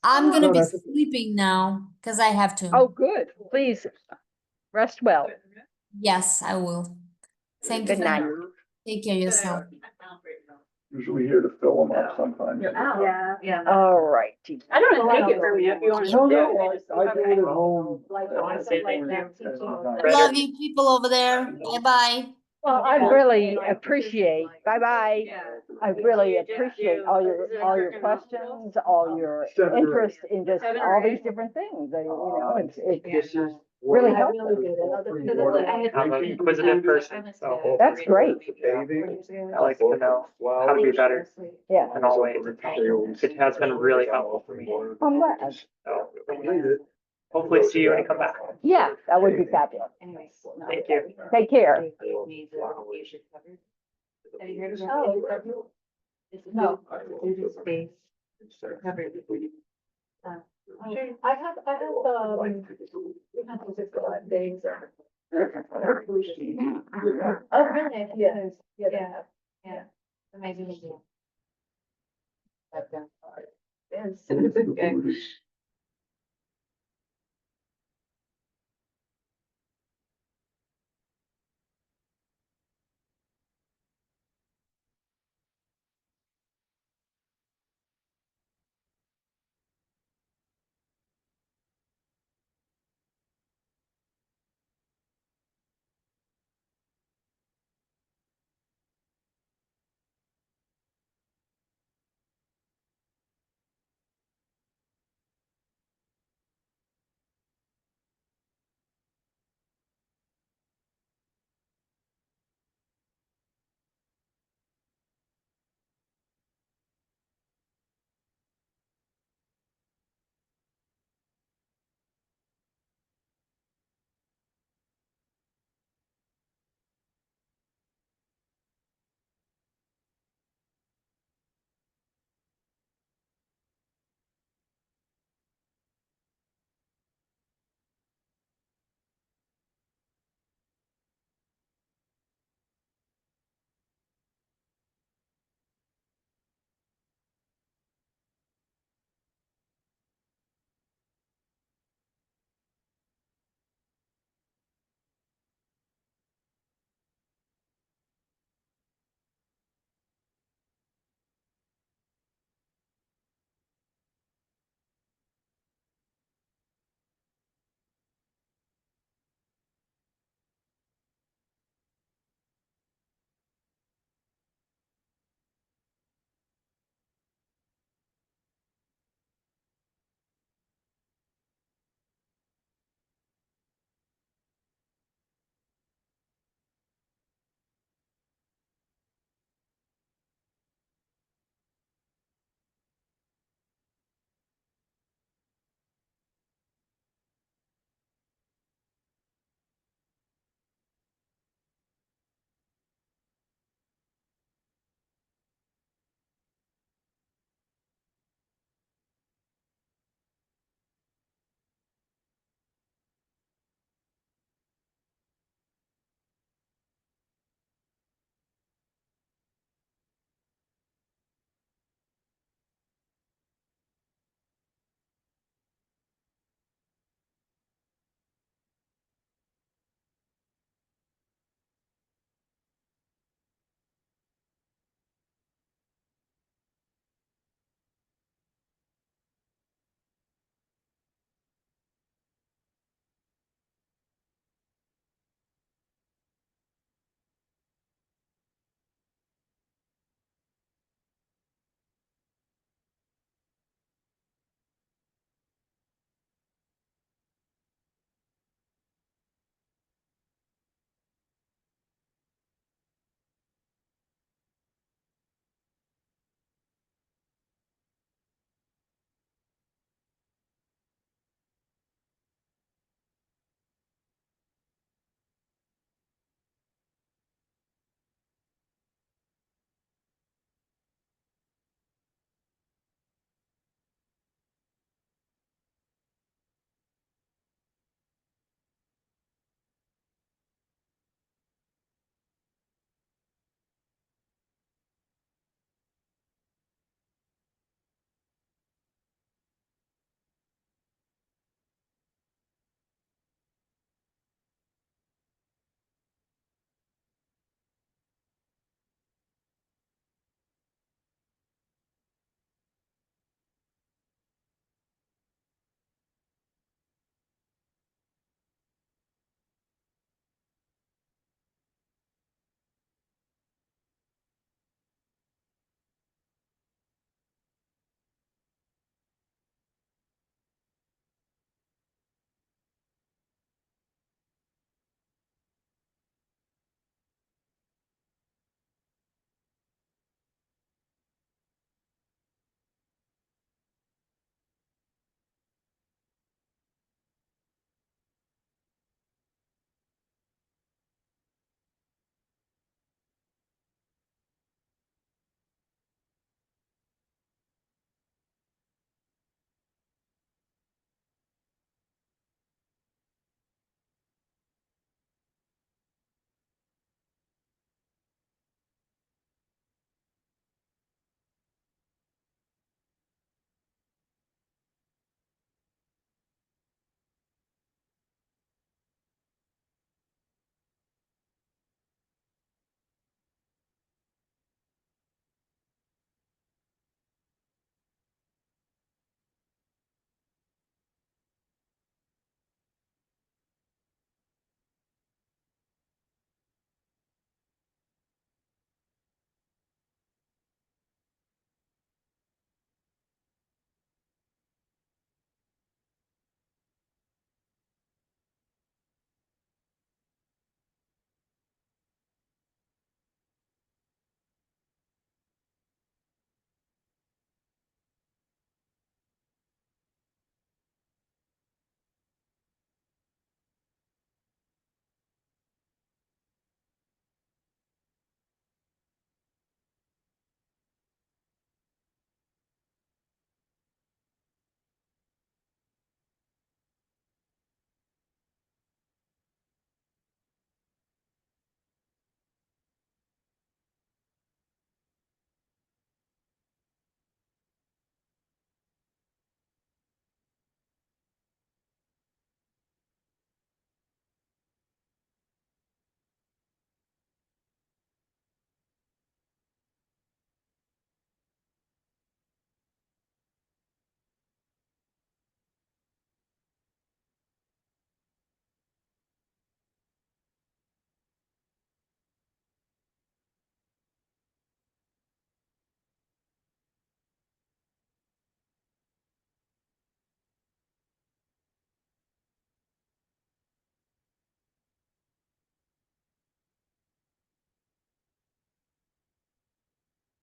I'm gonna be sleeping now because I have to. Oh, good. Please rest well. Yes, I will. Thank you. Good night. Take care of yourself. Usually here to fill them up sometimes. Yeah. Yeah. All right. I don't know, take it from you if you want to. No, I do it at home. I want to say thank you. Love you people over there. Bye-bye. Well, I really appreciate, bye-bye. I really appreciate all your questions, all your interest in just all these different things. And, you know, it's really helpful. I'm an inquisitive person, so That's great. I like to know how to be better Yeah. in all ways. It has been really helpful for me. I'm glad. So hopefully see you when you come back. Yeah, that would be fabulous. Thank you. Take care. Have you heard of Oh. It's a No. Buddhist space covered. I have, days or. Oh, really? Yes, yeah, Yeah. Yeah. Amazing. But, Yes. okay.